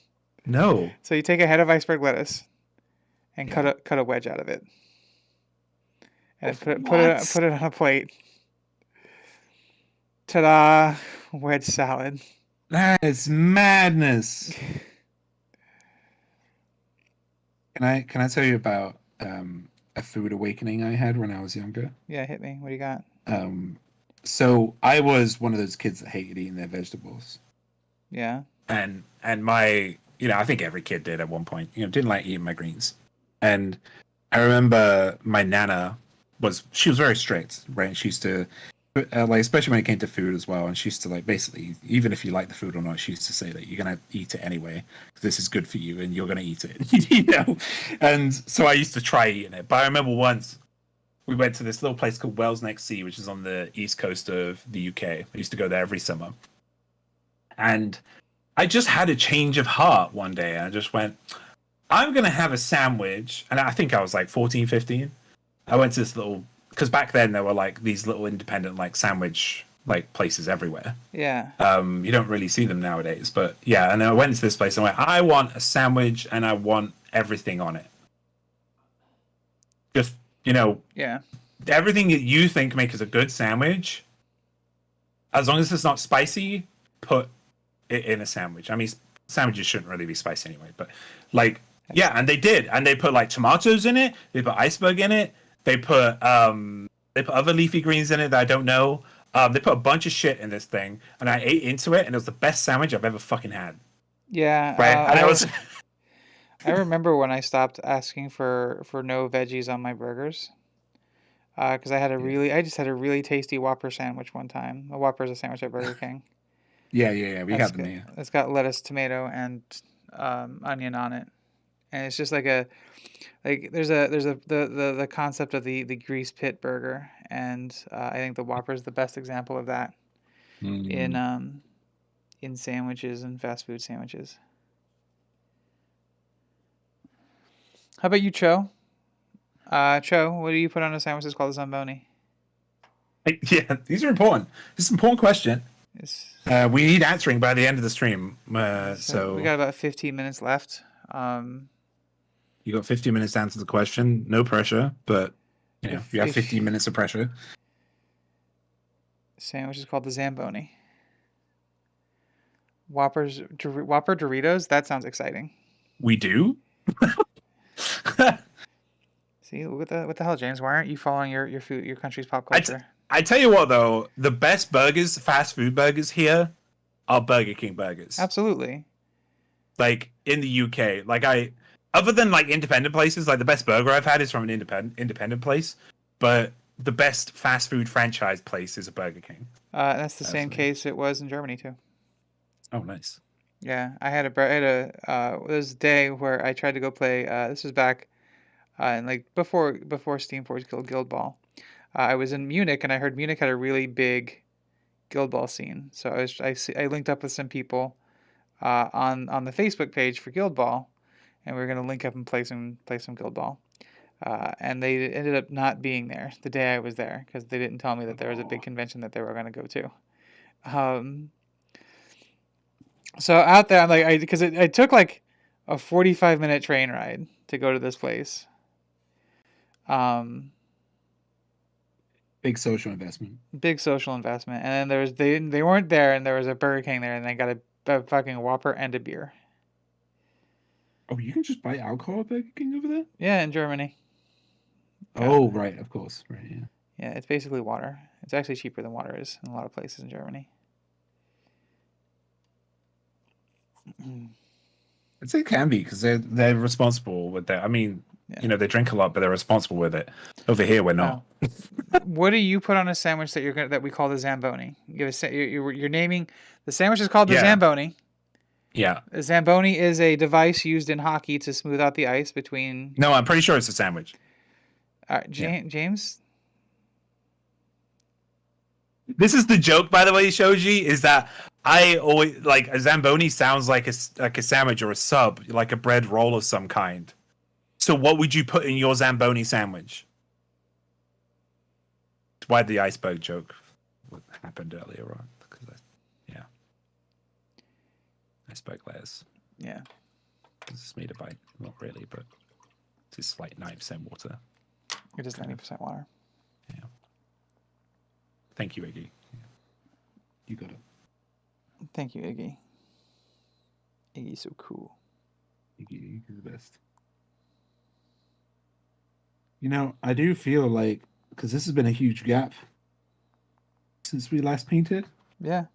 No. So you take a head of iceberg lettuce and cut a wedge out of it, and put it on a plate. Ta-da! Wedge salad. That is madness. Can I tell you about a food awakening I had when I was younger? Yeah, hit me. What do you got? So I was one of those kids that hated eating their vegetables. Yeah. And my, I think every kid did at one point. Didn't like eating my greens. And I remember my nana she was very strict, right? She used to, like, especially when it came to food as well. And she used to, like, basically, even if you like the food or not, she used to say that you're going to eat it anyway. This is good for you and you're going to eat it, And so I used to try eating it. But I remember once we went to this little place called Wells Next Sea, which is on the east coast of the UK. I used to go there every summer. And I just had a change of heart one day. I just went, I'm going to have a sandwich. And I think I was like 14, 15. I went to this little, because back then there were like these little independent like sandwich like places everywhere. Yeah. You don't really see them nowadays, but yeah. And I went to this place and went, I want a sandwich and I want everything on it. Just, yeah, everything that you think makes a good sandwich, as long as it's not spicy, put it in a sandwich. I mean, sandwiches shouldn't really be spicy anyway. But like, yeah, and they did, and they put like tomatoes in it. They put iceberg in it. They put other leafy greens in it that I don't know. They put a bunch of shit in this thing, and I ate into it, and it was the best sandwich I've ever fucking had. Yeah, Right? And I was I remember when I stopped asking for no veggies on my burgers. Because I just had a really tasty Whopper sandwich one time. A Whopper is a sandwich at Burger King. yeah. We That's had them got, here. it's got lettuce, tomato, and onion on it, and it's just like a like there's the concept of the grease pit burger, and I think the Whopper is the best example of that in Mm. um in sandwiches and fast food sandwiches. How about you, Cho? Cho, what do you put on a sandwich that's called a zamboni? Yeah, these are important. This is an important question. It's, We need answering by the end of the stream. so we So got about 15 minutes left. you got 15 minutes to answer the question. No pressure, but you have If 15 minutes of pressure. sandwich is called the zamboni. Whopper Doritos. That sounds exciting. We do. See, what the hell, James? Why aren't you following your country's pop I, culture? I tell you what, though, the best burgers, fast food burgers here, are Burger King burgers. Absolutely. Like in the UK, other than like independent places, like the best burger I've had is from an independent place, but the best fast food franchise place is a Burger King. That's the same Absolutely. case it was in Germany too. Oh, nice. Yeah, there was a day where I tried to go play. This was back in like before Steam Force Guild Ball. I was in Munich and I heard Munich had a really big Guild Ball scene. So I linked up with some people on the Facebook page for Guild Ball, and we were gonna link up and play some Guild Ball. And they ended up not being there the day I was there because they didn't tell me that there was a big convention that they were gonna go to. Um, so out there, I'm like, because it took like a 45-minute train ride to go to this place. Um, Big social investment. Big social investment, and then they weren't there, and there was a Burger King there, and they got a fucking Whopper and a beer. Oh, you can just buy alcohol at Burger King over there? Yeah, in Germany. Oh, right, of course. Right, yeah. Yeah, it's basically water. It's actually cheaper than water is in a lot of places in Germany. I'd say it can be because they're responsible with that. I mean, Yeah. they drink a lot, but they're responsible with it. Over here, we're not. Oh. What do you put on a sandwich that we call the Zamboni? You're naming the sandwich is called the Zamboni. Yeah. A Zamboni is a device used in hockey to smooth out the ice between. No, I'm pretty sure it's a sandwich. James. This is the joke, by the way, Shoji, is that I always like a Zamboni sounds like a sandwich or a sub, like a bread roll of some kind. So what would you put in your Zamboni sandwich? It's why the iceberg joke happened earlier on. Yeah. Iceberg layers. Yeah. This is made of not really, but it's like 9% water. It is 90% water. Yeah. Thank you, Iggy. You got it. Thank you, Iggy. Iggy's so cool. Iggy is the best. I do feel like, because this has been a huge gap since we last painted. Yeah.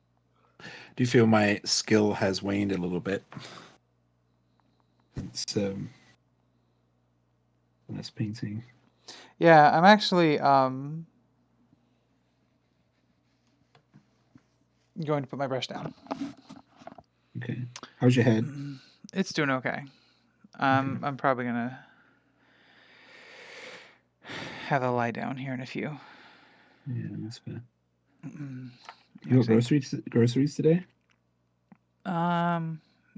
Do you feel my skill has waned a little bit? It's last painting. Yeah, I'm actually going to put my brush down. Okay. How's your head? It's doing okay. I'm probably gonna have a lie down here in a few. Yeah, that's fair. You got groceries today?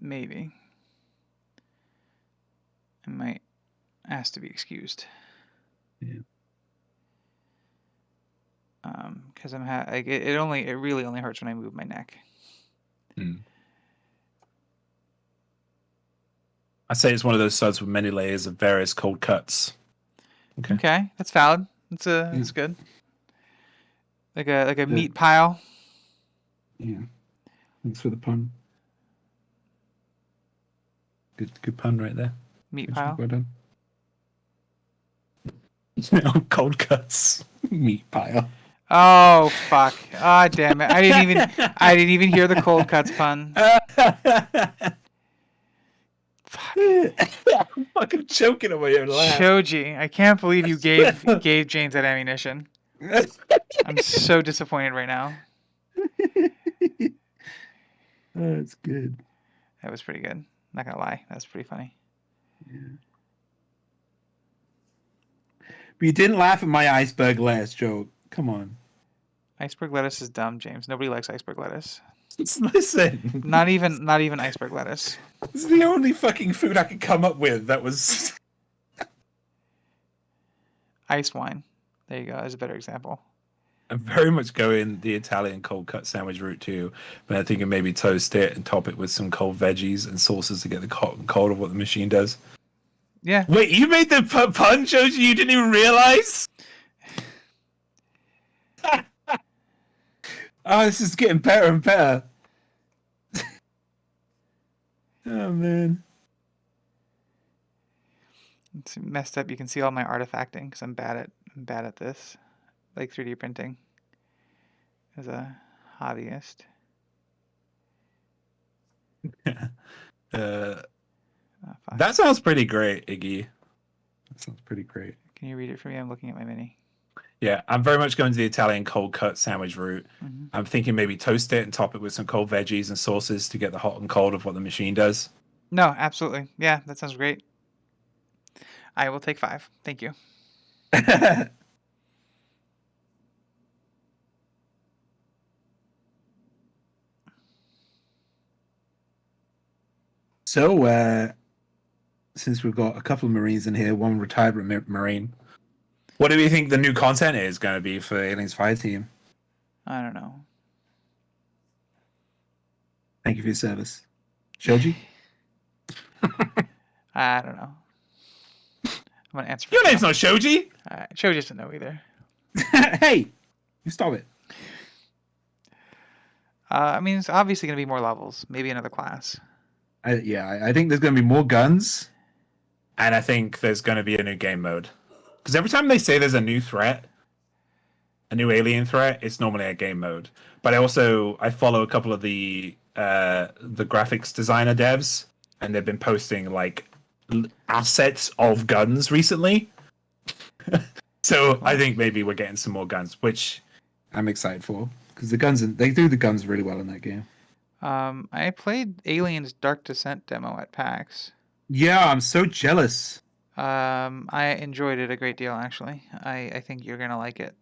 Maybe. I might ask to be excused. Yeah. Because it really only hurts when I move my neck. I say it's one of those suds with many layers of various cold cuts. Okay, that's valid. It's good. Like a meat pile. Yeah. Thanks for the pun. Good pun right there. Meat Good job, pile. well done. Cold cuts. Meat pile. Oh fuck! Ah, damn it! I didn't even hear the cold cuts pun. Fuck. I'm fucking choking on my own laugh. Shoji, I can't believe you gave James that ammunition. I'm so disappointed right now. That's good. That was pretty good. Not gonna lie, that's pretty funny. Yeah. But you didn't laugh at my iceberg lettuce joke. Come on. Iceberg lettuce is dumb, James. Nobody likes iceberg lettuce. Listen. Not even iceberg lettuce. This is the only fucking food I could come up with that was Ice wine. There you go. That's a better example. I'm very much going the Italian cold cut sandwich route too, but I think maybe toast it and top it with some cold veggies and sauces to get the hot and cold of what the machine does. Yeah. Wait, you made the pun, Joji? You didn't even realize? Oh, this is getting better and better. Oh man. It's messed up. You can see all my artifacting because I'm bad at this, like 3D printing. As a hobbyist. That sounds pretty great, Iggy. That sounds pretty great. Can you read it for me? I'm looking at my mini. Yeah, I'm very much going to the Italian cold cut sandwich route. Mm-hmm. I'm thinking maybe toast it and top it with some cold veggies and sauces to get the hot and cold of what the machine does. No, absolutely. Yeah, that sounds great. I will take 5. Thank you. So, since we've got a couple of Marines in here, one retired Marine, what do you think the new content is going to be for Aliens Fireteam? I don't know. Thank you for your service. Shoji? I don't know. I'm going to answer. Your name's not Shoji! Alright, Shoji doesn't know either. Hey! You stop it. I mean, it's obviously going to be more levels. Maybe another class. I think there's going to be more guns, and I think there's going to be a new game mode. Because every time they say there's a new threat, a new alien threat, it's normally a game mode. But I follow a couple of the graphics designer devs, and they've been posting like assets of guns recently. So I think maybe we're getting some more guns, which I'm excited for because they do the guns really well in that game. I played Aliens Dark Descent demo at PAX. Yeah, I'm so jealous. I enjoyed it a great deal, actually. I think you're gonna like it.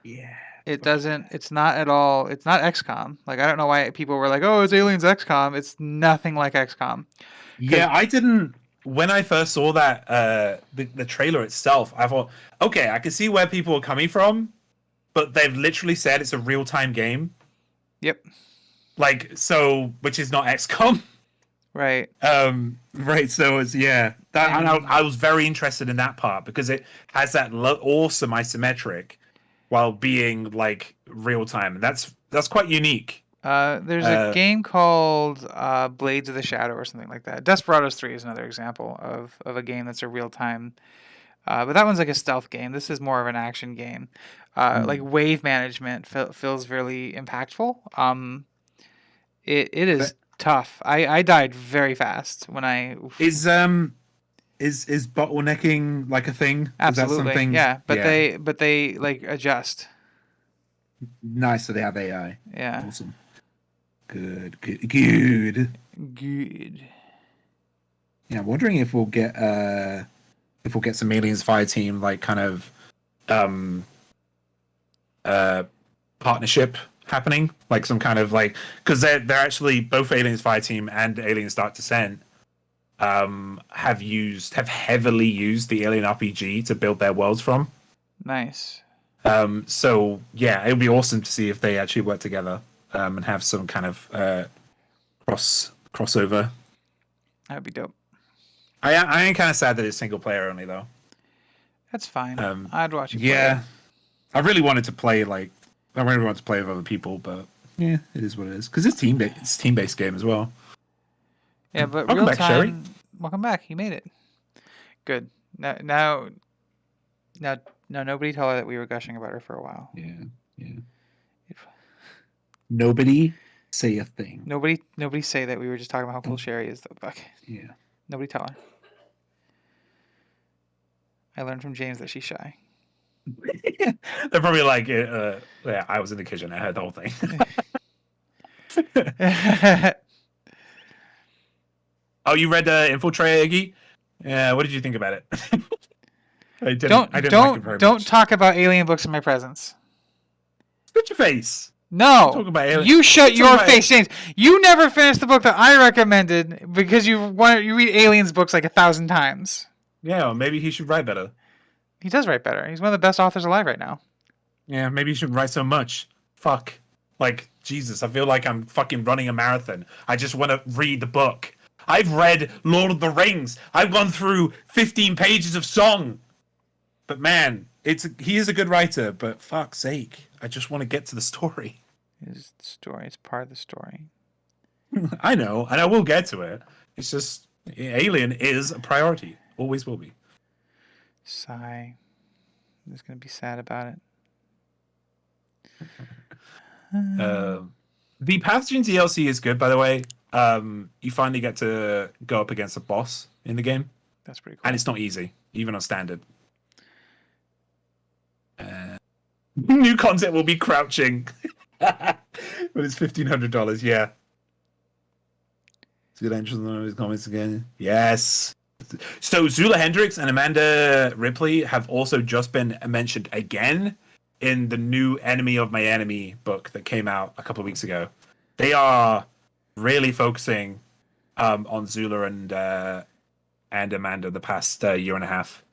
Yeah. It's not at all, it's not XCOM. Like, I don't know why people were like, oh, it's Aliens XCOM. It's nothing like XCOM. Yeah, I didn't, when I first saw that, the trailer itself, I thought, okay, I can see where people are coming from, but they've literally said it's a real-time game. Yep. Like, so, which is not XCOM. Right. Right. So it's and I was very interested in that part because it has that awesome isometric while being like real time, and that's quite unique. There's a game called Blades of the Shadow or something like that. Desperados 3 is another example of a game that's a real time. But that one's like a stealth game. This is more of an action game. Like wave management feels really impactful. It is tough. I died very fast when I is bottlenecking like a thing? Absolutely. Is that something? Yeah, but they like adjust. Nice, so they have AI. Yeah. Awesome. Good. Yeah, I'm wondering if we'll get some Aliens Fireteam like kind of partnership happening, like some kind of like, because they're actually both Aliens Fireteam and Aliens Dark Descent have heavily used the Alien RPG to build their worlds from. Nice. So yeah, it would be awesome to see if they actually work together and have some kind of crossover. That would be dope. I am kind of sad that it's single player only though. That's fine. I'd watch you play. Yeah, I really wanted to play I really want to play with other people, but yeah, it is what it is because it's team based game as well. Yeah, but Welcome real back, Sherry. time. Welcome back. You made it. Good. Now, now, nobody tell her that we were gushing about her for a while. Yeah, yeah. Nobody say a thing. Nobody say that we were just talking about how cool Sherry is. Though, fuck. Yeah. Nobody tell her. I learned from James that she's shy. They're probably like, yeah, I was in the kitchen. I heard the whole thing. Oh, you read Infiltrate, Iggy? Yeah, what did you think about it? I didn't like it very don't much. talk about alien books in my presence. Spit your face. No, Talk about alien. you shut your face, James. You never finished the book that I recommended because you read aliens books like 1,000 times. Yeah, well, maybe he should write better. He does write better. He's one of the best authors alive right now. Yeah, maybe he should write so much. Fuck. Like, Jesus, I feel like I'm fucking running a marathon. I just want to read the book. I've read Lord of the Rings. I've gone through 15 pages of song. But man, he is a good writer, but fuck's sake. I just want to get to the story. His story is part of the story. I know, and I will get to it. It's just, Alien is a priority. Always will be. Sigh. I'm just going to be sad about it. The Pathogen DLC is good, by the way. You finally get to go up against a boss in the game. That's pretty cool. And it's not easy, even on standard. New content will be crouching. But it's $1,500, yeah. It's good entrance on his comments again. Yes. So Zula Hendricks and Amanda Ripley have also just been mentioned again in the new Enemy of My Enemy book that came out a couple of weeks ago. They are really focusing on Zula and Amanda the past year and a half,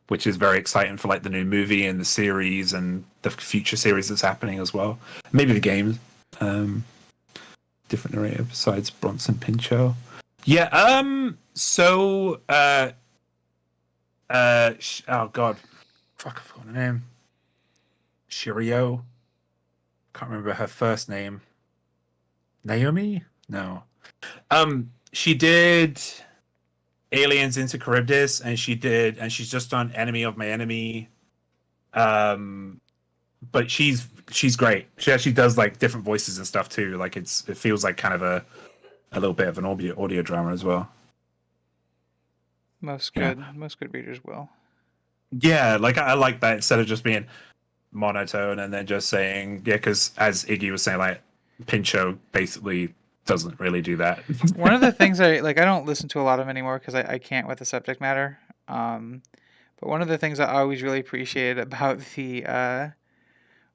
which is very exciting for like the new movie and the series and the future series that's happening as well. Maybe the games. Different narrator besides Bronson Pinchot. Yeah. So. Oh God. Fuck! I forgot her name. Shirio. Can't remember her first name. Naomi? No. She did Aliens into Charybdis, and she's just done Enemy of My Enemy. But she's great. She actually does like different voices and stuff too. Like it feels like kind of a little bit of an audio drama as well. Most good readers will. Yeah, like I like that instead of just being monotone and then just saying because as Iggy was saying, like Pinchot basically doesn't really do that. One of the things I don't listen to a lot of them anymore because I can't with the subject matter. But one of the things I always really appreciated about the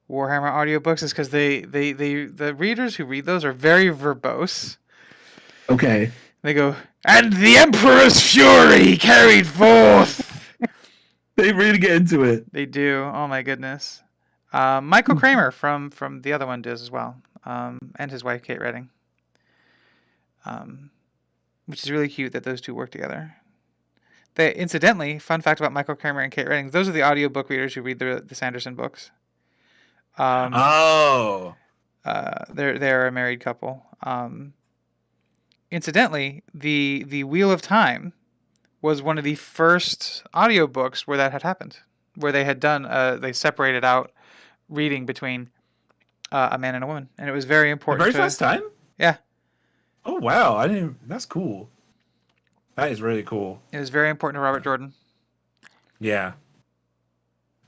Warhammer audiobooks is because the readers who read those are very verbose. Okay. They go, and the Emperor's fury carried forth. They really get into it. They do. Oh my goodness. Michael Kramer from the other one does as well, and his wife Kate Redding. Which is really cute that those two work together. They incidentally, fun fact about Michael Kramer and Kate Redding, those are the audiobook readers who read the Sanderson books. They're a married couple. Incidentally, the Wheel of Time was one of the first audiobooks where that had happened, where they had done they separated out reading between a man and a woman, and it was very important. The very first time? Yeah. Oh wow! That's cool. That is really cool. It was very important to Robert Jordan. Yeah.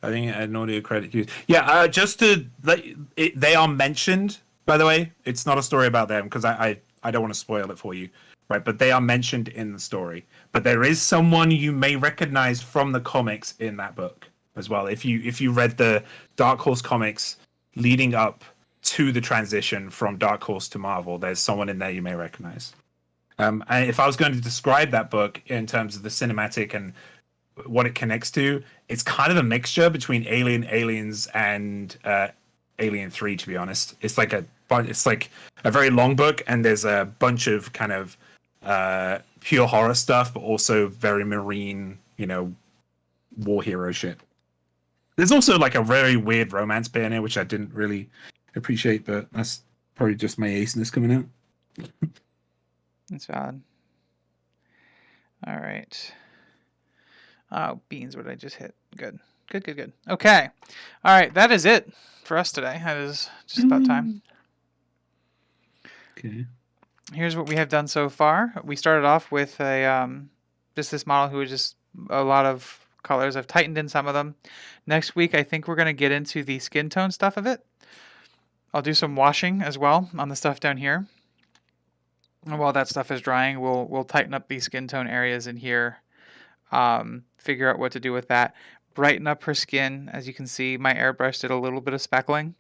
I think an audio credit used. Yeah, just to they are mentioned. By the way, it's not a story about them because I don't want to spoil it for you, right? But they are mentioned in the story. But there is someone you may recognize from the comics in that book as well. If you read the Dark Horse comics leading up to the transition from Dark Horse to Marvel, there's someone in there you may recognize. And if I was going to describe that book in terms of the cinematic and what it connects to, it's kind of a mixture between Aliens, and Alien 3, to be honest. It's like a very long book, and there's a bunch of kind of pure horror stuff, but also very marine, war hero shit. There's also like a very weird romance bit in it, which I didn't really appreciate, but that's probably just my aceness coming out. It's valid. All right. Oh, beans, what did I just hit? Good. Good. Okay. All right, that is it for us today. That is just about time. Okay. Here's what we have done so far. We started off with a just this model who was just a lot of colors. I've tightened in some of them. Next week, I think we're going to get into the skin tone stuff of it. I'll do some washing as well on the stuff down here. And while that stuff is drying, we'll tighten up these skin tone areas in here. Figure out what to do with that. Brighten up her skin. As you can see, my airbrush did a little bit of speckling.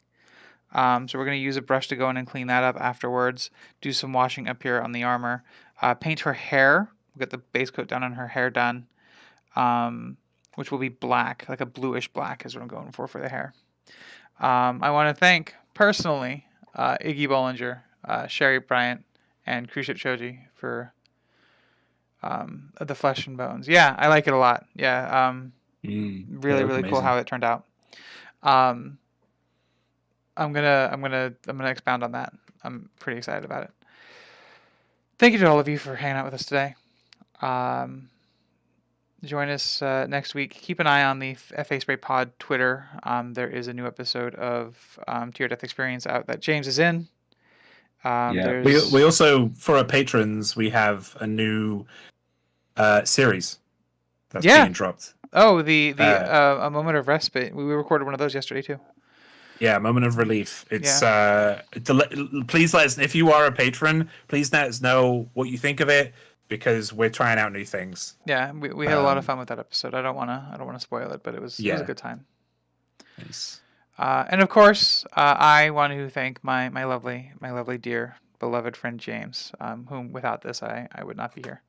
So we're going to use a brush to go in and clean that up afterwards. Do some washing up here on the armor. Paint her hair. We'll get the base coat done on her hair done, which will be black, like a bluish black is what I'm going for the hair. I want to thank, personally, Iggy Bollinger, Sherry Bryant, and Cruise Ship Shoji for the Flesh and Bones. Yeah, I like it a lot. Yeah, They look really cool amazing. how it turned out. I'm gonna expound on that. I'm pretty excited about it. Thank you to all of you for hanging out with us today. Join us next week. Keep an eye on the FA Spray Pod Twitter. There is a new episode of Tier Death Experience out that James is in. Yeah, we also, for our patrons, we have a new series that's being dropped. Oh, a moment of respite. We recorded one of those yesterday too. Yeah, moment of relief. It's please let us, if you are a patron, please let us know what you think of it, because we're trying out new things. Yeah, we had a lot of fun with that episode. I don't wanna spoil it, but it was a good time. Nice. And of course, I want to thank my lovely dear beloved friend James, whom without this I would not be here.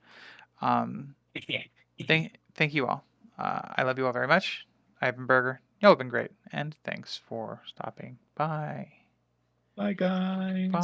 Thank you all. I love you all very much. I've been Burger. Y'all have been great, and thanks for stopping by. Bye, guys. Bye.